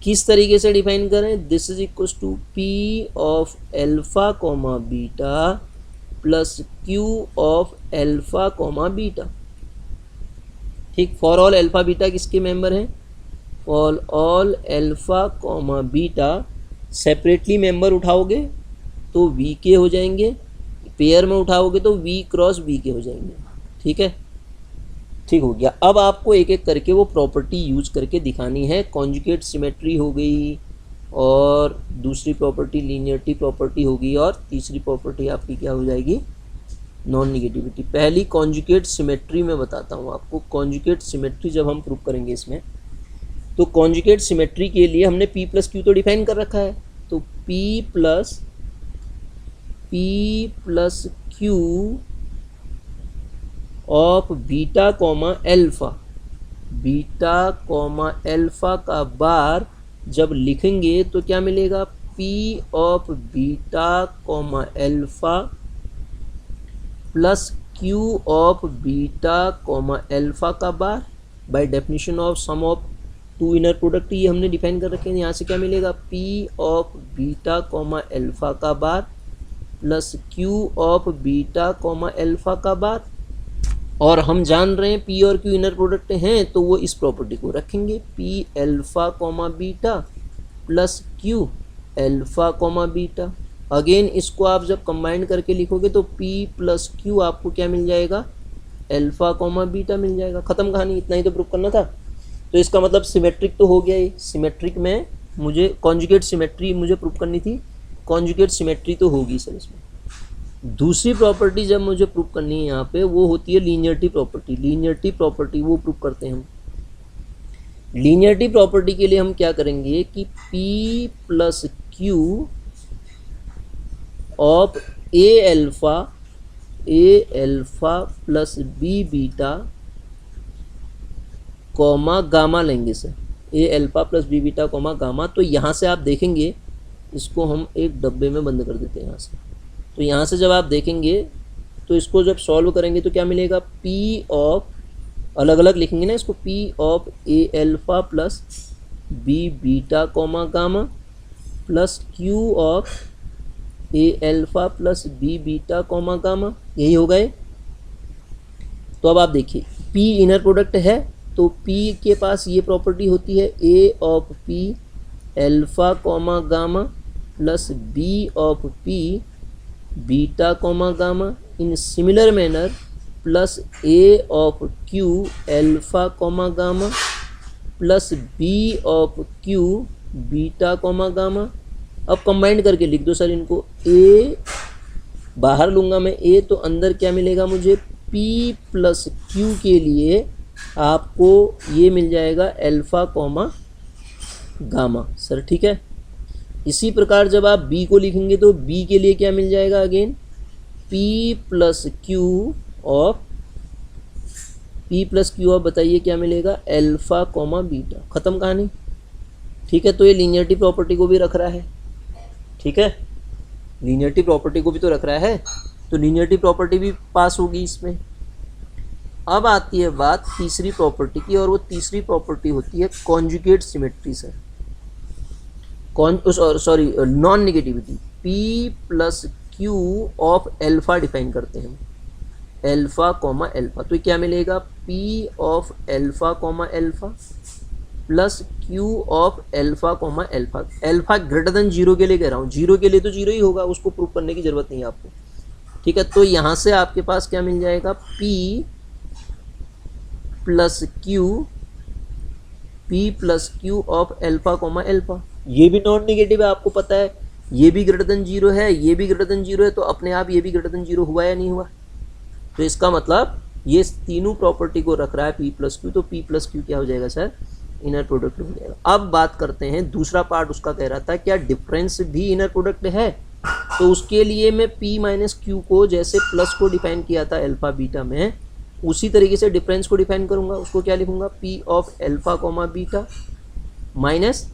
किस तरीके से डिफाइन करें, this is equal to P of alpha comma beta plus Q of alpha comma beta, ठीक। फॉर ऑल एल्फा बीटा किसके मेंबर हैं, for all alpha comma beta separately member उठाओगे तो V के हो जाएंगे, पेयर में उठाओगे तो V क्रॉस V के हो जाएंगे, ठीक है, ठीक हो गया। अब आपको एक एक करके वो प्रॉपर्टी यूज करके दिखानी है। कॉन्जुगेट सिमेट्री हो गई, और दूसरी प्रॉपर्टी लीनियरिटी प्रॉपर्टी होगी, और तीसरी प्रॉपर्टी आपकी क्या हो जाएगी, नॉन निगेटिविटी। पहली कॉन्जुगेट सिमेट्री में बताता हूँ आपको। कॉन्जुगेट सिमेट्री जब हम प्रूव करेंगे इसमें, तो कॉन्जुगेट सिमेट्री के लिए हमने P प्लस Q तो डिफाइन कर रखा है, तो P plus Q of beta comma alpha, beta comma alpha का बार जब लिखेंगे तो क्या मिलेगा, P of beta comma alpha plus Q of beta comma alpha का bar by definition of sum of two inner product, ये हमने define कर रखे हैं। यहाँ से क्या मिलेगा, P of beta comma alpha का bar plus Q of beta comma alpha का बार, और हम जान रहे हैं P और Q इनर प्रोडक्ट हैं तो वो इस प्रॉपर्टी को रखेंगे, P alpha comma beta plus Q alpha comma beta. Again इसको आप जब कंबाइन करके लिखोगे तो P प्लस Q आपको क्या मिल जाएगा, एल्फा कॉमा बीटा मिल जाएगा। ख़त्म कहानी, इतना ही तो प्रूव करना था। तो इसका मतलब सिमेट्रिक तो हो गया ये, सिमेट्रिक में मुझे कॉन्जुगेट सिमेट्री मुझे प्रूव करनी थी, कॉन्जुगेट सिमेट्री तो होगी सर इसमें। दूसरी प्रॉपर्टी जब मुझे प्रूव करनी है यहाँ पे, वो होती है लीनियरिटी प्रॉपर्टी। लीनियरिटी प्रॉपर्टी वो प्रूव करते हैं हम। लीनियरिटी प्रॉपर्टी के लिए हम क्या करेंगे कि P plus Q of a alpha plus b beta comma gamma लेंगे sir, a alpha plus b beta comma gamma. तो यहाँ से आप देखेंगे, इसको हम एक डब्बे में बंद कर देते हैं यहाँ से। तो यहाँ से जब आप देखेंगे तो इसको जब सॉल्व करेंगे तो क्या मिलेगा, P ऑफ, अलग अलग लिखेंगे ना इसको, P of a alpha plus b beta comma gamma plus Q of a alpha plus b beta comma gamma, यही हो गए। तो अब आप देखिए P इनर प्रोडक्ट है तो P के पास ये प्रॉपर्टी होती है, A of P alpha comma gamma plus B of P beta comma gamma in similar manner plus A of Q alpha comma gamma plus B of Q beta comma gamma. अब combined करके लिख दो sir इनको, A बाहर लूँगा मैं A, तो अंदर क्या मिलेगा मुझे, P प्लस Q के लिए आपको ये मिल जाएगा एल्फा कॉमा गामा सर, ठीक है। इसी प्रकार जब आप B को लिखेंगे तो B के लिए क्या मिल जाएगा, again P plus Q of, P plus Q of बताइए क्या मिलेगा, एल्फा कॉमा बीटा। ख़त्म कहानी, ठीक है। तो ये लीनियरिटी प्रॉपर्टी को भी रख रहा है, ठीक है, लीनियरिटी प्रॉपर्टी को भी तो रख रहा है, तो लीनियरिटी प्रॉपर्टी भी पास होगी इसमें। अब आती है बात तीसरी प्रॉपर्टी की, और वो तीसरी प्रॉपर्टी होती है conjugate symmetry sir, sorry non negativity. P plus Q of alpha define करते हैं हम, एल्फा कॉमा एल्फा। तो क्या मिलेगा, P of alpha comma alpha plus Q of alpha comma alpha, alpha greater than zero के लिए कह रहा हूँ, जीरो के लिए तो जीरो ही होगा, उसको प्रूव करने की जरूरत नहीं है आपको, ठीक है। तो यहाँ से आपके पास क्या मिल जाएगा, P plus Q of alpha comma alpha, ये भी नॉन निगेटिव है, आपको पता है, ये भी ग्रेटर देन जीरो है, ये भी ग्रेटर देन जीरो है, तो अपने आप ये भी ग्रेटर देन जीरो हुआ या नहीं हुआ। तो इसका मतलब ये तीनों प्रॉपर्टी को रख रहा है P प्लस क्यू, तो P प्लस क्यू क्या हो जाएगा सर, इनर प्रोडक्ट हो जाएगा। अब बात करते हैं दूसरा पार्ट, उसका कह रहा था क्या डिफरेंस भी इनर प्रोडक्ट है, तो उसके लिए मैं P माइनस क्यू को जैसे प्लस को डिफाइन किया था अल्फा बीटा में, उसी तरीके से डिफरेंस को डिफाइन करूंगा। उसको क्या लिखूंगा, P of alpha comma beta minus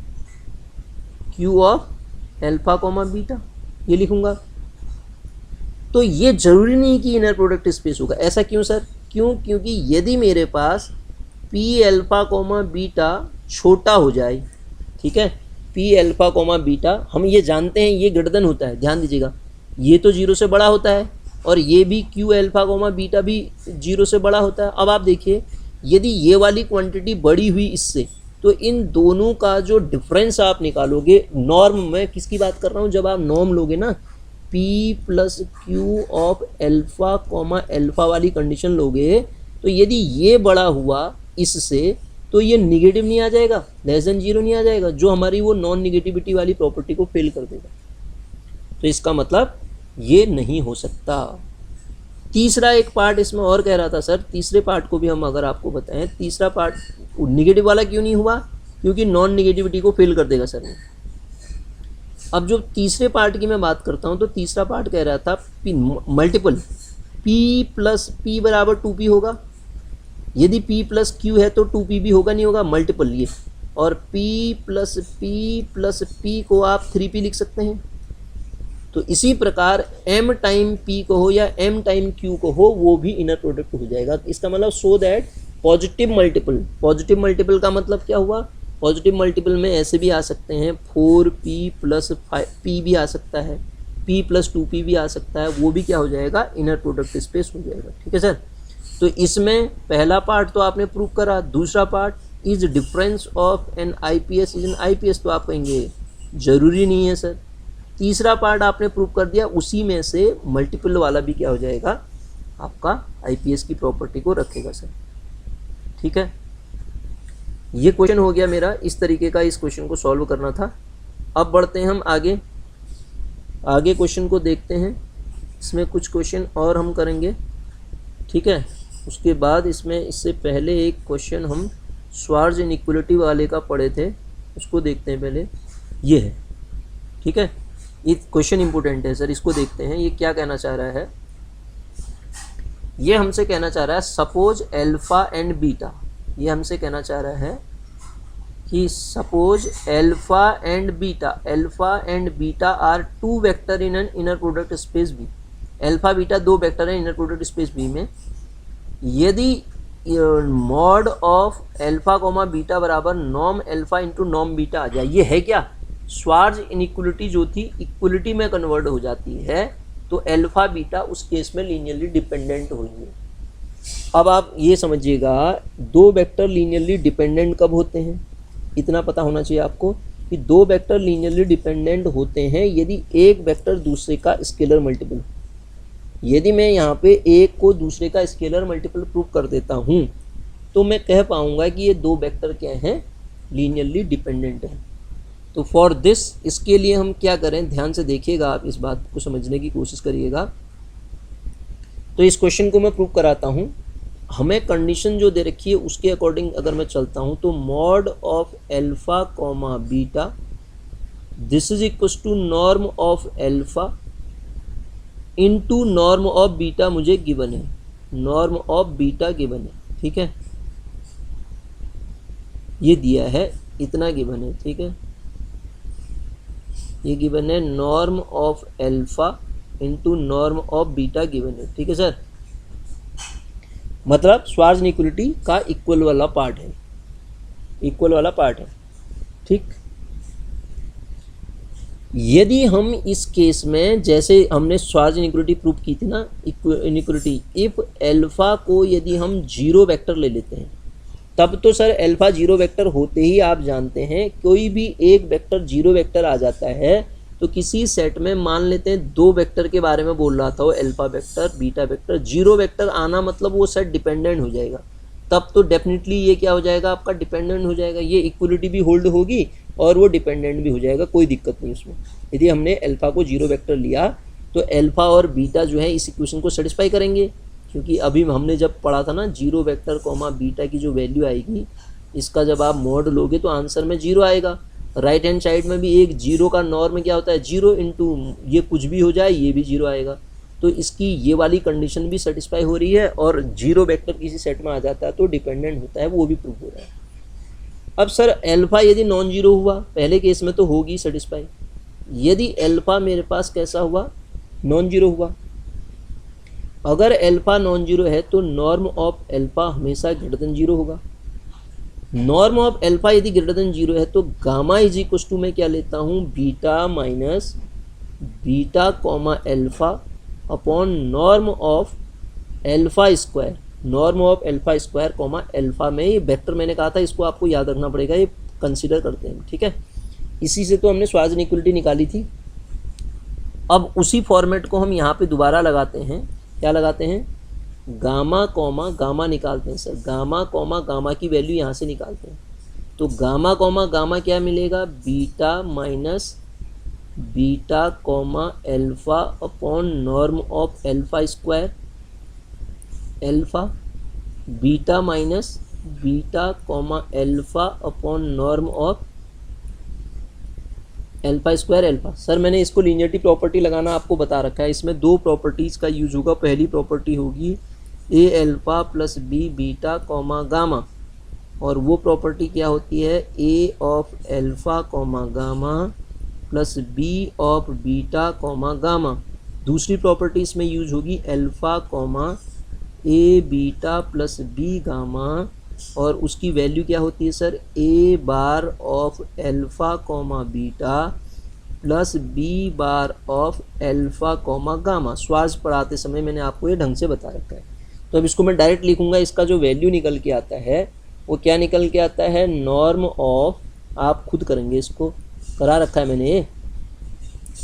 Q of alpha comma beta, ये लिखूंगा। तो ये जरूरी नहीं कि इनर प्रोडक्ट स्पेस होगा, ऐसा क्यों सर, क्यों, क्योंकि यदि मेरे पास P अल्फा कॉमा बीटा छोटा हो जाए, ठीक है, P अल्फा कॉमा बीटा हम ये जानते हैं ये ग्रेटर देन होता है, ध्यान दीजिएगा, ये तो जीरो से बड़ा होता है और ये भी Q अल्फा कॉमा बीटा भी जीरो से बड़ा होता है। अब आप देखिए यदि ये वाली क्वांटिटी बड़ी हुई इससे, तो इन दोनों का जो डिफरेंस आप निकालोगे, नॉर्म में किसकी बात कर रहा हूँ, जब आप नॉर्म लोगे ना, P plus Q of alpha comma alpha वाली कंडीशन लोगे, तो यदि ये बड़ा हुआ इससे, तो ये निगेटिव नहीं आ जाएगा, लेस देन जीरो नहीं आ जाएगा, जो हमारी वो नॉन निगेटिविटी वाली प्रॉपर्टी को फेल कर देगा। तो इसका मतलब ये नहीं हो सकता। तीसरा एक पार्ट इसमें और कह रहा था सर, तीसरे पार्ट को भी हम अगर आपको बताएं, तीसरा पार्ट निगेटिव वाला क्यों नहीं हुआ, क्योंकि नॉन निगेटिविटी को फेल कर देगा सर। अब जो तीसरे पार्ट की मैं बात करता हूँ, तो तीसरा पार्ट कह रहा था P multiple P plus P बराबर 2P होगा, यदि P प्लस Q है तो 2P भी होगा, नहीं होगा, मल्टीपल ये, और P प्लस P को आप 3P लिख सकते हैं। तो इसी प्रकार M टाइम P को हो या M टाइम Q को हो, वो भी इनर प्रोडक्ट हो जाएगा। इसका मतलब सो दैट पॉजिटिव मल्टीपल का मतलब क्या हुआ, पॉजिटिव मल्टीपल में ऐसे भी आ सकते हैं 4P प्लस 5P भी आ सकता है, P प्लस 2P भी आ सकता है, वो भी क्या हो जाएगा, इनर प्रोडक्ट स्पेस हो जाएगा, ठीक है सर। तो इसमें पहला पार्ट तो आपने प्रूव करा, दूसरा part is difference of an IPS is an IPS, तो आप कहेंगे जरूरी नहीं है सर। तीसरा पार्ट आपने प्रूव कर दिया, उसी में से मल्टीपल वाला भी क्या हो जाएगा, आपका IPS की प्रॉपर्टी को रखेगा सर, ठीक है। ये क्वेश्चन हो गया मेरा, इस तरीके का इस क्वेश्चन को सॉल्व करना था। अब बढ़ते हैं हम आगे क्वेश्चन को देखते हैं। इसमें कुछ क्वेश्चन और हम करेंगे, ठीक है। उसके बाद इससे पहले एक क्वेश्चन हम श्वार्ज इनइक्वालिटी वाले का पढ़े थे, उसको देखते हैं पहले। ये है, ठीक है, ये क्वेश्चन इंपॉर्टेंट है सर, इसको देखते हैं। ये क्या कहना चाह रहा है, ये हमसे कहना चाह रहा है सपोज एल्फा एंड बीटा, ये हमसे कहना चाह रहा है कि suppose alpha and beta are two vector in an inner product space V, alpha beta दो वेक्टर है इनर प्रोडक्ट स्पेस बी में, यदि mod of alpha comma beta बराबर norm alpha into norm beta आ जाए, ये है क्या, श्वार्ज इनइक्वालिटी जो थी इक्वलिटी में कन्वर्ट हो जाती है, तो एल्फा बीटा उस केस में लीनियरली डिपेंडेंट होंगे। अब आप ये समझिएगा, दो वेक्टर लीनियरली डिपेंडेंट कब होते हैं, इतना पता होना चाहिए आपको कि दो वेक्टर लीनियरली डिपेंडेंट होते हैं यदि एक वेक्टर दूसरे का स्केलर मल्टीपल। यदि मैं यहाँ पे एक को दूसरे का स्केलर मल्टीपल प्रूव कर देता हूँ, तो मैं कह पाऊँगा कि ये दो वेक्टर क्या हैं, लीनियरली डिपेंडेंट हैं। तो फॉर दिस, इसके लिए हम क्या करें, ध्यान से देखिएगा, आप इस बात को समझने की कोशिश करिएगा। तो इस क्वेश्चन को मैं प्रूव कराता हूँ। हमें कंडीशन जो दे रखी है उसके अकॉर्डिंग अगर मैं चलता हूँ, तो mod of alpha comma beta this is equal to norm of alpha into norm of beta मुझे गिवन है, नॉर्म ऑफ बीटा गिवन है, ठीक है, ये दिया है, इतना गिवन है, ठीक है, ये गिवन है norm of alpha into norm of beta given है, ठीक है सर। मतलब श्वार्ज इनइक्वालिटी का इक्वल वाला पार्ट है, इक्वल वाला पार्ट है, ठीक। यदि हम इस केस में जैसे हमने श्वार्ज इनइक्वालिटी प्रूव की थी ना, इनइक्वालिटी इफ एल्फा को यदि हम जीरो वेक्टर ले लेते हैं, तब तो सर अल्फा जीरो वेक्टर होते ही आप जानते हैं कोई भी एक वेक्टर जीरो वेक्टर आ जाता है तो किसी सेट में मान लेते हैं दो वेक्टर के बारे में बोल रहा था वो alpha vector beta vector, zero vector आना मतलब वो सेट डिपेंडेंट हो जाएगा, तब तो डेफिनेटली ये क्या हो जाएगा आपका डिपेंडेंट हो जाएगा, ये इक्वलिटी भी होल्ड होगी और वो डिपेंडेंट भी हो जाएगा, कोई दिक्कत नहीं उसमें। यदि हमने अल्फा को जीरो वेक्टर लिया तो अल्फा और बीटा जो है इस इक्वेशन को सेटिस्फाई करेंगे, क्योंकि अभी हमने जब पढ़ा था ना जीरो वेक्टर कॉमा बीटा की जो वैल्यू आएगी इसका जब आप मॉड लोगे तो आंसर में जीरो आएगा। राइट हैंड साइड में भी एक जीरो का नॉर्म क्या होता है जीरो इंटू ये कुछ भी हो जाए ये भी जीरो आएगा, तो इसकी ये वाली कंडीशन भी सेटिस्फाई हो रही है और जीरो वेक्टर किसी सेट में आ जाता है तो डिपेंडेंट होता है, वो भी प्रूव हो रहा है। अब सर अल्फा यदि नॉन जीरो हुआ, पहले केस में तो होगी सेटिस्फाई, यदि अल्फा मेरे पास कैसा हुआ नॉन जीरो हुआ, अगर अल्फा नॉन जीरो है तो नॉर्म ऑफ अल्फा हमेशा ग्रेटर देन जीरो होगा। नॉर्म ऑफ अल्फा यदि ग्रेटर देन जीरो है तो गामा इज इक्वल टू मैं क्या लेता हूँ beta minus beta comma alpha upon norm of alpha square, norm of alpha square comma alpha में ये वेक्टर मैंने कहा था इसको आपको याद रखना पड़ेगा, ये कंसीडर करते हैं, ठीक है। इसी से तो हमने श्वार्ट्ज इक्वलिटी निकाली थी। अब उसी फॉर्मेट को हम यहाँ पे दोबारा लगाते हैं, क्या लगाते हैं गामा कॉमा गामा निकालते हैं सर, गामा कॉमा गामा की वैल्यू यहाँ से निकालते हैं, तो गामा कॉमा गामा क्या मिलेगा beta minus beta comma alpha upon norm of alpha square alpha, beta minus beta comma alpha upon norm of alpha square alpha. Sir मैंने इसको लीनियरिटी प्रॉपर्टी लगाना आपको बता रखा है, इसमें दो प्रॉपर्टीज़ का यूज होगा। पहली प्रॉपर्टी होगी a alpha plus b beta comma gamma, और वो प्रॉपर्टी क्या होती है a of alpha comma gamma plus b of beta comma gamma. दूसरी प्रॉपर्टी इसमें यूज होगी alpha comma a beta plus b gamma, और उसकी वैल्यू क्या होती है sir a bar of alpha comma beta plus b bar of alpha comma gamma. Schwarz पढ़ाते समय मैंने आपको ये ढंग से बता रखा है, तो अब इसको मैं डायरेक्ट लिखूंगा। इसका जो वैल्यू निकल के आता है वो क्या निकल के आता है नॉर्म ऑफ, आप खुद करेंगे, इसको करा रखा है मैंने,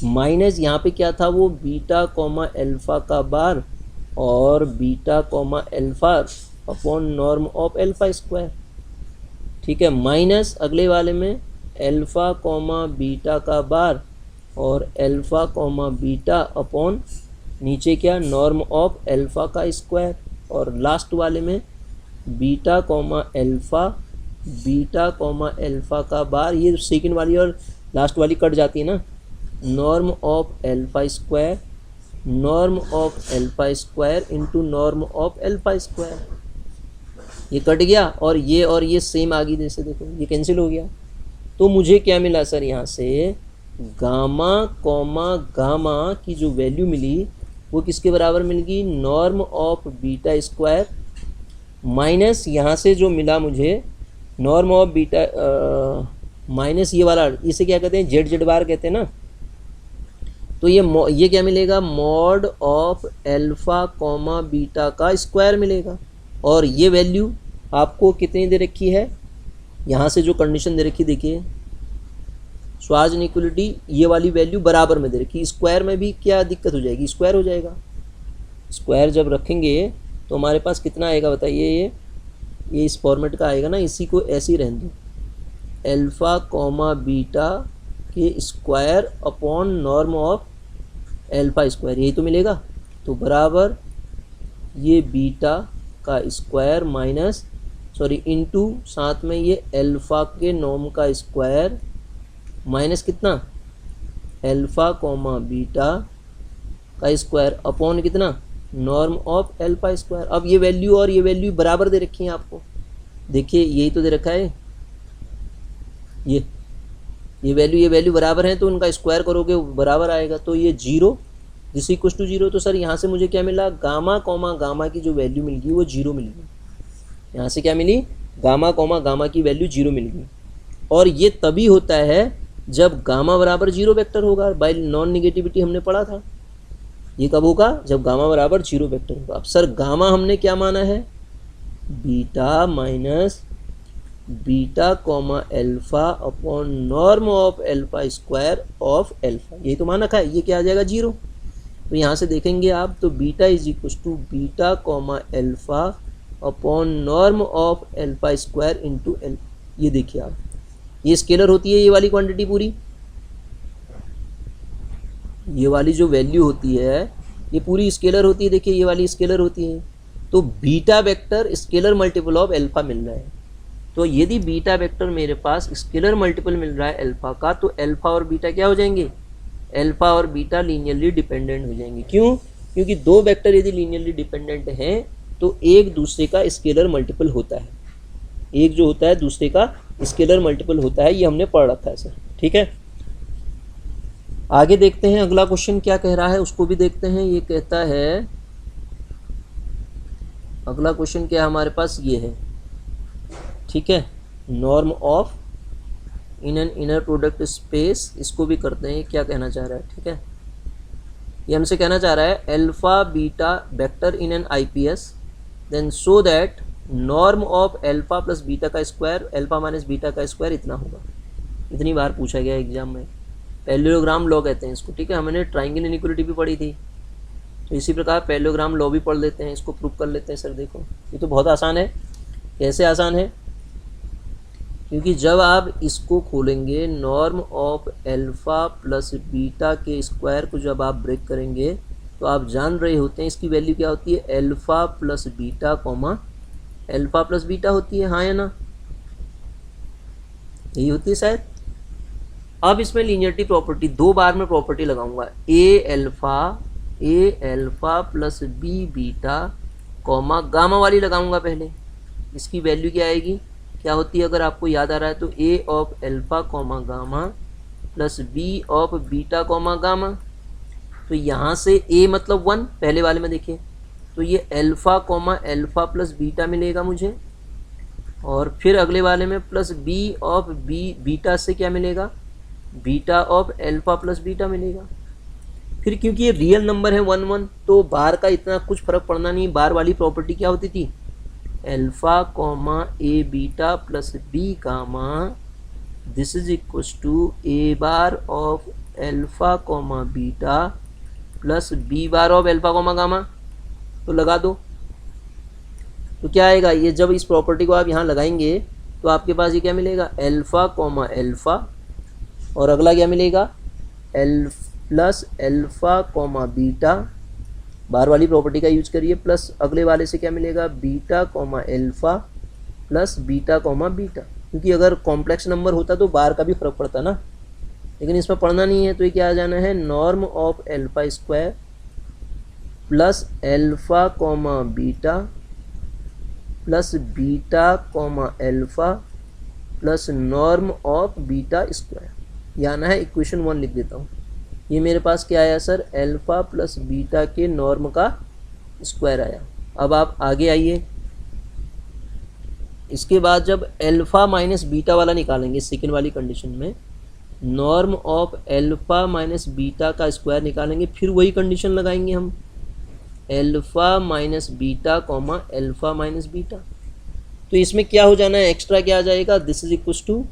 माइनस यहाँ पे क्या था वो बीटा कॉमा अल्फा का बार और beta comma alpha upon norm of alpha square, ठीक है, माइनस अगले वाले में अल्फा कॉमा बीटा का बार और अल्फा कॉमा बीटा अपॉन नीचे क्या नॉर्म ऑफ अल्फा का स्क्वायर, और लास्ट वाले में beta comma alpha beta comma alpha का बार, ये सेकंड वाली और लास्ट वाली कट जाती है ना, norm of alpha square norm of alpha square into norm of alpha square. ये कट गया और ये सेम आ गई, जैसे देखो ये कैंसिल हो गया, तो मुझे क्या मिला सर यहाँ से गामा कॉमा गामा की जो वैल्यू मिली वो किसके बराबर मिल गई norm of beta square minus यहाँ से जो मिला मुझे नॉर्म ऑफ बीटा माइनस ये वाला, इसे क्या कहते हैं जेड जेड बार कहते हैं ना, तो ये क्या मिलेगा mod of alpha comma beta का स्क्वायर मिलेगा, और ये वैल्यू आपको कितनी दे रखी है यहाँ से जो कंडीशन दे रखी देखिए श्वार्ट्ज इक्वलिटी, ये वाली वैल्यू बराबर में दे रखी, स्क्वायर में भी क्या दिक्कत हो जाएगी स्क्वायर हो जाएगा, स्क्वायर जब रखेंगे तो हमारे पास कितना आएगा बताइए, ये इस फॉर्मेट का आएगा ना, इसी को ऐसे ही रहने दो अल्फा कॉमा बीटा के square upon norm of alpha square, यही तो मिलेगा, तो बराबर ये बीटा का स्क्वायर माइनस इनटू साथ में ये अल्फा के नॉर्म का स्क्वायर माइनस कितना अल्फा कॉमा बीटा का स्क्वायर अपॉन कितना नॉर्म ऑफ अल्फा स्क्वायर। अब ये वैल्यू और ये वैल्यू बराबर दे रखी है आपको, देखिए यही तो दे रखा है, ये वैल्यू बराबर है तो उनका स्क्वायर करोगे बराबर आएगा, तो ये जीरो जिस इक्वल टू जीरो, तो सर यहाँ से मुझे क्या मिला गामा कॉमा गामा की जो वैल्यू मिल गई वो जीरो मिल गई, यहाँ से क्या मिली गामा कॉमा गामा की वैल्यू जीरो मिल गई, और ये तभी होता है जब गामा बराबर जीरो वेक्टर होगा, बाय नॉन निगेटिविटी हमने पढ़ा था, ये कब होगा जब गामा बराबर जीरो वेक्टर होगा। अब सर गामा हमने क्या माना है beta minus beta comma alpha upon norm of alpha square of alpha, यही तो मान रखा है, ये क्या आ जाएगा 0। तो यहाँ से देखेंगे आप, तो beta is equal to beta comma alpha upon norm of alpha square into l. ये देखिए आप, ये स्केलर होती है ये वाली क्वांटिटी पूरी, ये वाली जो वैल्यू होती है ये पूरी स्केलर होती है, देखिए ये वाली स्केलर होती है। तो beta vector scalar multiple of alpha मिल रहा है। तो यदि बीटा वेक्टर मेरे पास स्केलर मल्टीपल मिल रहा है एल्फा का, तो एल्फा और बीटा क्या हो जाएंगे, एल्फा और बीटा लीनियरली डिपेंडेंट हो जाएंगे। क्यों? क्योंकि दो वेक्टर यदि लीनियरली डिपेंडेंट हैं तो एक दूसरे का स्केलर मल्टीपल होता है, एक जो होता है दूसरे का स्केलर मल्टीपल होता है, ये हमने पढ़ रखा है सर। ठीक है, आगे देखते हैं अगला क्वेश्चन क्या कह रहा है, उसको भी देखते हैं। ये कहता है, अगला क्वेश्चन क्या हमारे पास ये है, ठीक है, norm of in an inner product space, इसको भी करते हैं, क्या कहना चाह रहा है। ठीक है, ये हमसे कहना चाह रहा है alpha beta vector in an IPS, then so that norm of alpha plus beta का स्क्वायर एल्फा माइनस बीटा का स्क्वायर इतना होगा। इतनी बार पूछा गया एग्जाम में, पैरेललोग्राम लॉ कहते हैं इसको। ठीक है, हमने ट्राइंगल इनइक्वालिटी भी पढ़ी थी, तो इसी प्रकार पैरेललोग्राम लॉ भी पढ़ लेते हैं, इसको प्रूव कर लेते हैं। सर देखो, ये तो बहुत आसान है। कैसे आसान है? क्योंकि जब आप इसको खोलेंगे, norm of alpha plus beta के स्क्वायर को जब आप ब्रेक करेंगे, तो आप जान रहे होते हैं इसकी वैल्यू क्या होती है, alpha plus beta comma alpha plus beta होती है, हाँ या ना, यही होती है शायद। अब इसमें लीनियरिटी प्रॉपर्टी, दो बार में प्रॉपर्टी लगाऊंगा, a alpha plus b beta comma gamma वाली लगाऊंगा पहले। इसकी वैल्यू क्या आएगी, क्या होती है, अगर आपको याद आ रहा है तो a of alpha comma gamma plus b of beta comma gamma. तो यहाँ से ए मतलब 1 पहले वाले में देखिए, तो ये alpha comma alpha plus beta मिलेगा मुझे, और फिर अगले वाले में प्लस बी ऑफ बीटा से क्या मिलेगा, beta of alpha plus beta मिलेगा। फिर क्योंकि ये रियल नंबर है 1 1, तो बार का इतना कुछ फर्क पड़ना नहीं। बार वाली प्रॉपर्टी क्या होती थी, alpha comma a beta plus b gamma, this is equal to a bar of alpha comma beta plus b bar of alpha comma gamma. तो लगा दो, तो क्या आएगा, ये जब इस प्रॉपर्टी को आप यहाँ लगाएंगे तो आपके पास ये क्या मिलेगा, एल्फा कॉमा एल्फा, और अगला क्या मिलेगा, प्लस एल्फा कॉमा बीटा, बार वाली प्रॉपर्टी का यूज करिए, प्लस अगले वाले से क्या मिलेगा, beta comma alpha plus beta comma beta. क्योंकि अगर कॉम्प्लेक्स नंबर होता तो बार का भी फर्क पड़ता ना, लेकिन इसमें पढ़ना नहीं है, तो ये क्या आ जाना है, norm of alpha square plus alpha comma beta plus beta comma alpha plus norm of beta square. ये आना है, इक्वेशन 1 लिख देता हूँ। ये मेरे पास क्या आया सर, एल्फा प्लस बीटा के नॉर्म का स्क्वायर आया। अब आप आगे आइए, इसके बाद जब एल्फा माइनस बीटा वाला निकालेंगे सेकेंड वाली कंडीशन में, norm of alpha minus beta का स्क्वायर निकालेंगे, फिर वही कंडीशन लगाएंगे हम, alpha minus beta comma alpha minus beta. तो इसमें क्या हो जाना है, एक्स्ट्रा क्या आ जाएगा, दिस इज इक्वल टू,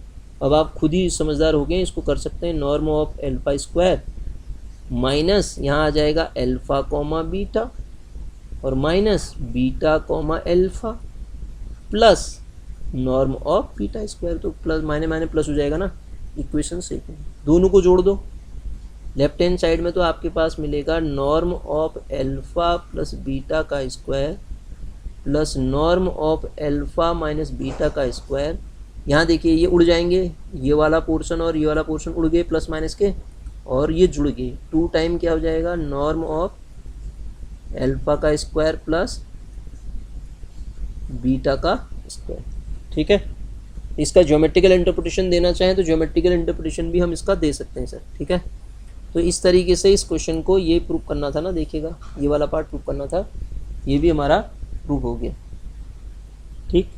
अब आप खुद ही समझदार हो गए, इसको कर सकते हैं, norm of alpha square minus यहाँ आ जाएगा एल्फा कॉमा बीटा और minus beta comma alpha plus norm of beta square. तो प्लस माइनस माइनस प्लस हो जाएगा ना, इक्वेशन सेकंड। दोनों को जोड़ दो लेफ्ट हैंड साइड में, तो आपके पास मिलेगा norm of alpha plus beta का square plus norm of alpha minus beta का स्क्वायर। यहाँ देखिए ये उड़ जाएंगे, ये वाला पोर्शन और ये वाला पोर्शन उड़ गए प्लस माइनस के, और ये जुड़ गए, 2 टाइम क्या हो जाएगा, नॉर्म ऑफ एल्फा का स्क्वायर प्लस बीटा का स्क्वायर। ठीक है, इसका ज्योमेट्रिकल इंटरप्रिटेशन देना चाहें तो ज्योमेट्रिकल इंटरप्रिटेशन भी हम इसका दे सकते हैं सर। ठीक है, तो इस तरीके से इस क्वेश्चन को ये प्रूव करना था ना, देखिएगा ये वाला पार्ट प्रूव करना था, ये भी हमारा प्रूव हो गया। ठीक,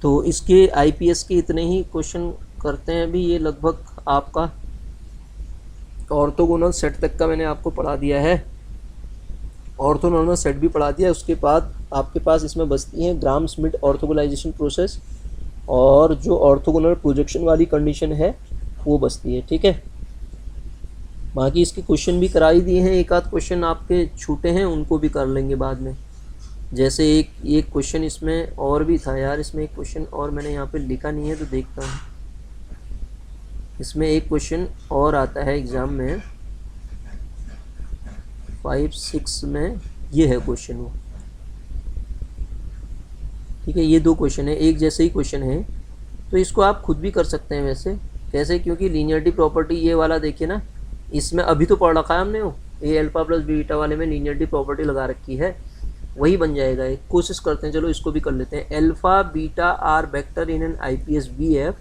तो इसके आईपीएस के इतने ही क्वेश्चन करते हैं अभी। ये लगभग आपका ऑर्थोगोनल सेट तक का मैंने आपको पढ़ा दिया है, ऑर्थोनॉर्मल सेट भी पढ़ा दिया है। उसके बाद आपके पास इसमें बचती हैं ग्राम श्मिट ऑर्थोगोनाइजेशन प्रोसेस और जो ऑर्थोगोनल प्रोजेक्शन वाली कंडीशन है वो बचती है। ठीक है, बाकी इसके क्वेश्चन भी करा ही दिए हैं, एक आध क्वेश्चन आपके छूटे हैं उनको भी कर लेंगे बाद में। जैसे एक क्वेश्चन इसमें और भी था यार, इसमें एक क्वेश्चन और मैंने यहाँ पे लिखा नहीं है तो देखता हूँ। इसमें एक क्वेश्चन और आता है एग्ज़ाम में 5-6 में, ये है क्वेश्चन वो। ठीक है, ये 2 क्वेश्चन है, एक जैसे ही क्वेश्चन है, तो इसको आप खुद भी कर सकते हैं वैसे। कैसे? क्योंकि लीनियरिटी प्रॉपर्टी ये वाला देखिए ना, इसमें अभी तो पढ़ रखा है हमने, वो ए अल्फा प्लस बी बीटा वाले में लीनियरिटी प्रॉपर्टी लगा रखी है, वही बन जाएगा। एक कोशिश करते हैं, चलो इसको भी कर लेते हैं। Alpha beta are vector in an IPS BF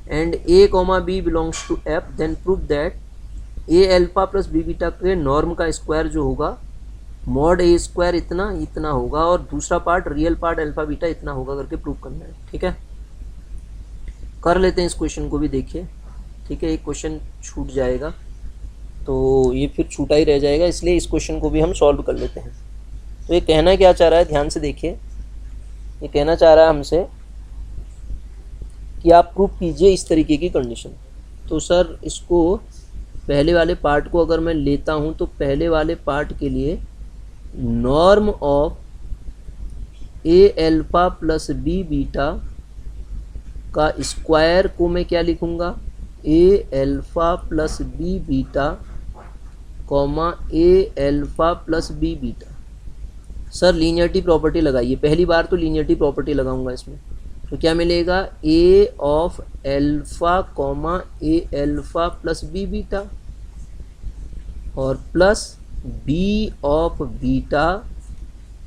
and a comma b belongs to F, then prove that a alpha plus b beta के नॉर्म का स्क्वायर जो होगा मॉड ए स्क्वायर इतना होगा और दूसरा part real part alpha beta इतना होगा करके प्रूव करना है। ठीक है, कर लेते हैं इस क्वेश्चन को भी, देखिए। ठीक है, एक क्वेश्चन छूट जाएगा तो ये फिर छूटा ही रह जाएगा, इसलिए इस क्वेश्चन को भी हम सॉल्व कर लेते हैं। तो ये कहना क्या चाह रहा है, ध्यान से देखिए। ये कहना चाह रहा है हमसे कि आप प्रूव कीजिए इस तरीके की कंडीशन। तो सर इसको पहले वाले पार्ट को अगर मैं लेता हूँ तो पहले वाले पार्ट के लिए norm of a alpha plus b beta का स्क्वायर को मैं क्या लिखूँगा, a alpha plus b beta comma a alpha plus b beta. Sir linearity property लगाइए, पहली बार तो लीनियरिटी प्रॉपर्टी लगाऊंगा इसमें, तो क्या मिलेगा, a of alpha comma a alpha plus b beta और plus b of beta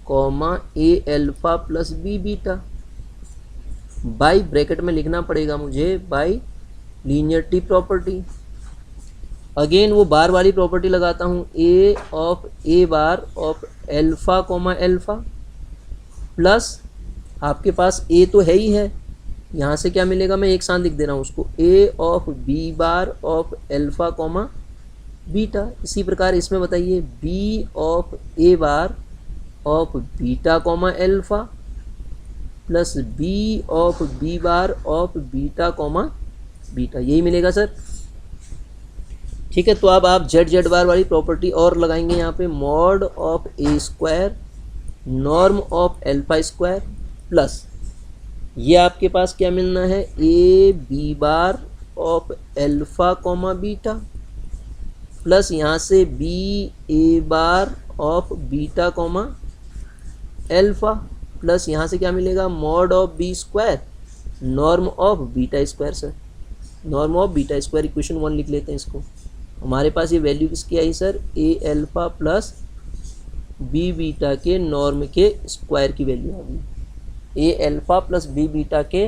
comma a alpha plus b beta, बाई ब्रैकेट में लिखना पड़ेगा मुझे, बाई लीनियरिटी प्रॉपर्टी। अगेन वो बार वाली प्रॉपर्टी लगाता हूँ, a of a bar of alpha comma alpha plus आपके पास ए तो है ही है, यहाँ से क्या मिलेगा, मैं एक साथ लिख दे रहा हूँ उसको, a of b bar of alpha comma beta. इसी प्रकार इसमें बताइए b of a bar of beta comma alpha plus b of b bar of beta comma beta, यही मिलेगा सर। ठीक है, तो अब आप जेड बार वाली प्रॉपर्टी और लगाएंगे यहाँ पे, mod of A square norm of alpha square plus ये आपके पास क्या मिलना है, a b bar of alpha comma beta plus यहाँ से b a bar of beta comma alpha plus यहाँ से क्या मिलेगा, mod of B square norm of beta square. Sir norm of beta square equation 1 लिख लेते हैं इसको। हमारे पास ये वैल्यू किसकी आई सर, ए अल्फा प्लस बी बीटा के नॉर्म के स्क्वायर की वैल्यू आ गई। ए अल्फा प्लस बी बीटा के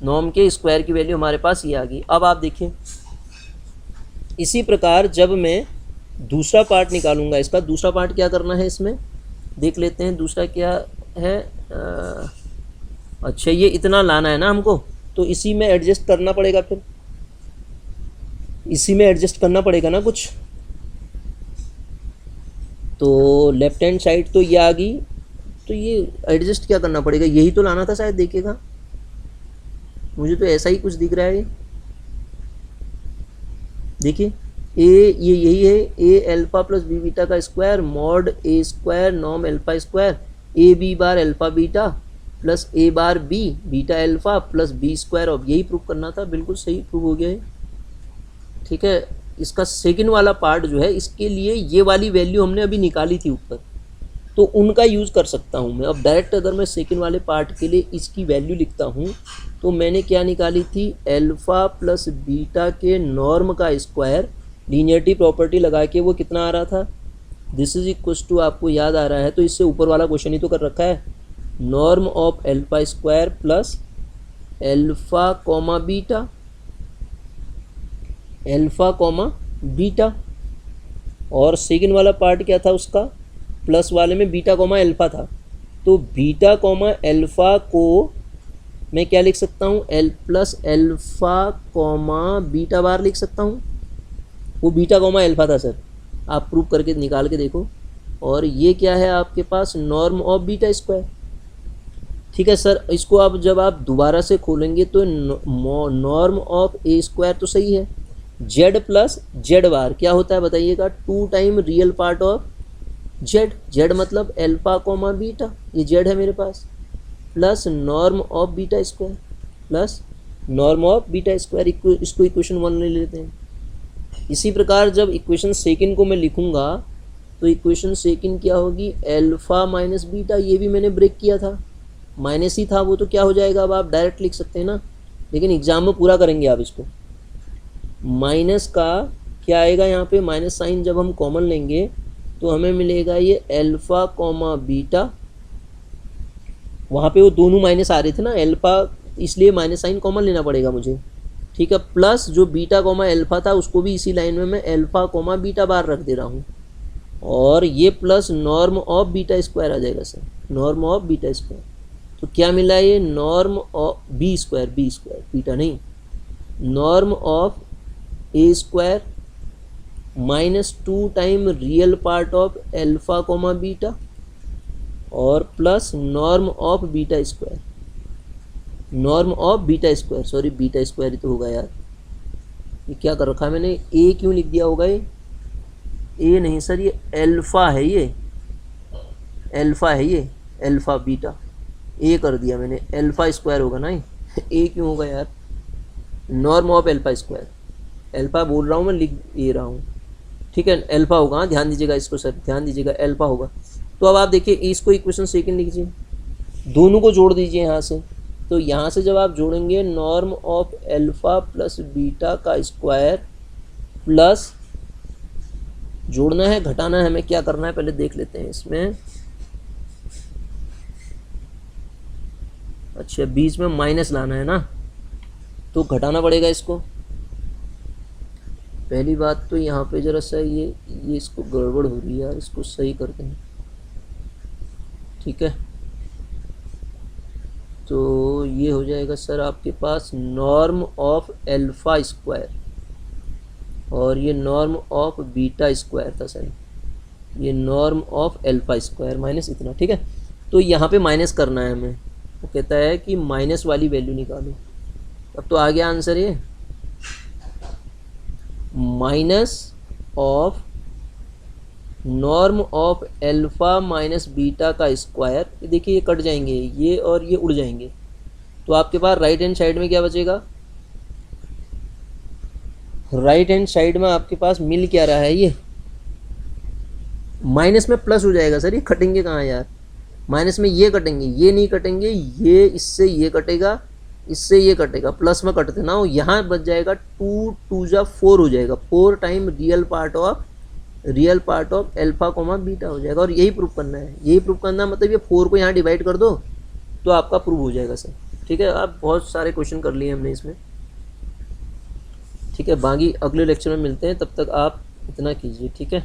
नॉर्म के स्क्वायर की वैल्यू हमारे पास ये आ गई। अब आप देखिए इसी प्रकार जब मैं दूसरा पार्ट निकालूंगा, इसका दूसरा पार्ट क्या करना है इसमें देख लेते हैं। दूसरा क्या है, अच्छा ये इतना लाना है ना हमको, तो इसी में एडजस्ट करना पड़ेगा, फिर इसी में एडजस्ट करना पड़ेगा ना कुछ। तो लेफ्ट हैंड साइड तो ये आ गई, तो ये एडजस्ट क्या करना पड़ेगा, यही तो लाना था शायद, देखिएगा मुझे तो ऐसा ही कुछ दिख रहा है। देखिए ए ये यही है, a alpha plus b beta का square mod a square norm alpha square a b bar alpha beta plus a bar b beta alpha plus b square of, यही प्रूव करना था। बिल्कुल सही प्रूव हो गया है। ठीक है, इसका सेकंड वाला पार्ट जो है, इसके लिए ये वाली वैल्यू हमने अभी निकाली थी ऊपर, तो उनका यूज़ कर सकता हूँ मैं। अब डायरेक्ट अगर मैं सेकंड वाले पार्ट के लिए इसकी वैल्यू लिखता हूँ, तो मैंने क्या निकाली थी, अल्फा प्लस बीटा के नॉर्म का स्क्वायर, लीनियरिटी प्रॉपर्टी लगा के वो कितना आ रहा था, दिस इज इक्वल टू, आपको याद आ रहा है तो इससे ऊपर वाला क्वेश्चन ही तो कर रखा है, norm of alpha square plus alpha comma beta, alpha comma beta. और सेकंड वाला पार्ट क्या था उसका, प्लस वाले में बीटा कॉमा अल्फा था, तो बीटा कॉमा अल्फा को मैं क्या लिख सकता हूँ, L plus alpha comma beta bar लिख सकता हूँ। वो बीटा कॉमा अल्फा था सर, आप प्रूव करके निकाल के देखो, और ये क्या है आपके पास, नॉर्म ऑफ बीटा स्क्वायर। ठीक है सर, इसको आप जब आप दोबारा से खोलेंगे तो नॉर्म ऑफ ए स्क्वायर तो सही है, जेड प्लस जेड बार क्या होता है बताइएगा, 2 time real part of Z, Z मतलब एल्फा कोमा बीटा, ये जेड है मेरे पास, plus norm of beta square, plus norm of beta square, इसको इक्वेशन 1 ले लेते हैं। इसी प्रकार जब इक्वेशन सेकंड को मैं लिखूंगा तो इक्वेशन सेकंड क्या होगी, एल्फा माइनस बीटा, ये भी मैंने ब्रेक किया था, माइनस ही था वो, तो क्या हो जाएगा, अब आप डायरेक्ट लिख सकते हैं ना, लेकिन एग्जाम में पूरा करेंगे आप इसको। माइनस का क्या आएगा यहाँ पे, माइनस साइन जब हम कॉमन लेंगे तो हमें मिलेगा ये एल्फा कॉमा बीटा, वहाँ पे वो दोनों माइनस आ रहे थे ना एल्फा, इसलिए माइनस साइन कॉमन लेना पड़ेगा मुझे। ठीक है, प्लस जो बीटा कॉमा एल्फा था उसको भी इसी लाइन में मैं एल्फा कॉमा बीटा बार रख दे रहा हूँ, और ये plus norm of beta square आ जाएगा sir, norm of beta square. तो क्या मिला ये, norm of B square beta नहीं, norm of A square minus 2 time real part of alpha comma beta, और plus norm of beta square, norm of beta square, sorry beta square ही तो होगा यार, ये क्या कर रखा है मैंने, ए क्यों लिख दिया होगा, ये ए नहीं सर, ये एल्फा है, ये एल्फा है, ये एल्फा बीटा ए कर दिया मैंने, एल्फा स्क्वायर होगा ना ए क्यों होगा यार, norm of alpha square, alpha बोल रहा हूँ मैं, लिख ये रहा हूँ। ठीक है, एल्फा होगा, हाँ ध्यान दीजिएगा इसको सर, ध्यान दीजिएगा, एल्फा होगा। तो अब आप देखिए इसको इक्वेशन सेकंड लिखिए, दोनों को जोड़ दीजिए यहाँ से, तो यहाँ से जब आप जोड़ेंगे norm of alpha plus beta का स्क्वायर, प्लस जोड़ना है घटाना है हमें, क्या करना है पहले देख लेते हैं इसमें। अच्छा, बीच में माइनस लाना है ना, तो घटाना पड़ेगा इसको। पहली बात तो यहाँ पे जरा सा ये इसको गड़बड़ हो रही है यार, इसको सही करते हैं। ठीक है, तो ये हो जाएगा सर आपके पास नॉर्म ऑफ एल्फा स्क्वायर, और ये नॉर्म ऑफ बीटा स्क्वायर था सर, ये norm of alpha square minus इतना। ठीक है, तो यहाँ पे माइनस करना है हमें, वो कहता है कि माइनस वाली वैल्यू निकालो। अब तो आ गया आंसर, ये minus of norm of alpha minus beta का स्क्वायर, ये देखिए ये कट जाएंगे, ये और ये उड़ जाएंगे, तो आपके पास राइट हैंड साइड में क्या बचेगा, राइट हैंड साइड में आपके पास मिल क्या रहा है, ये माइनस में प्लस हो जाएगा सर, ये कटेंगे कहाँ यार, माइनस में ये कटेंगे, ये नहीं कटेंगे, ये इससे ये कटेगा, इससे ये कटेगा, प्लस में कटते ना हो, यहाँ बच जाएगा 2 2 जा 4 हो जाएगा, 4 time real part of alpha comma beta हो जाएगा, और यही प्रूफ करना है, यही प्रूफ करना मतलब ये 4 को यहाँ डिवाइड कर दो तो आपका प्रूफ हो जाएगा सर। ठीक है, आप बहुत सारे क्वेश्चन कर लिए हमने इसमें। ठीक है, बाकी अगले लेक्चर में मिलते हैं, तब तक आप इतना कीजिए। ठीक है।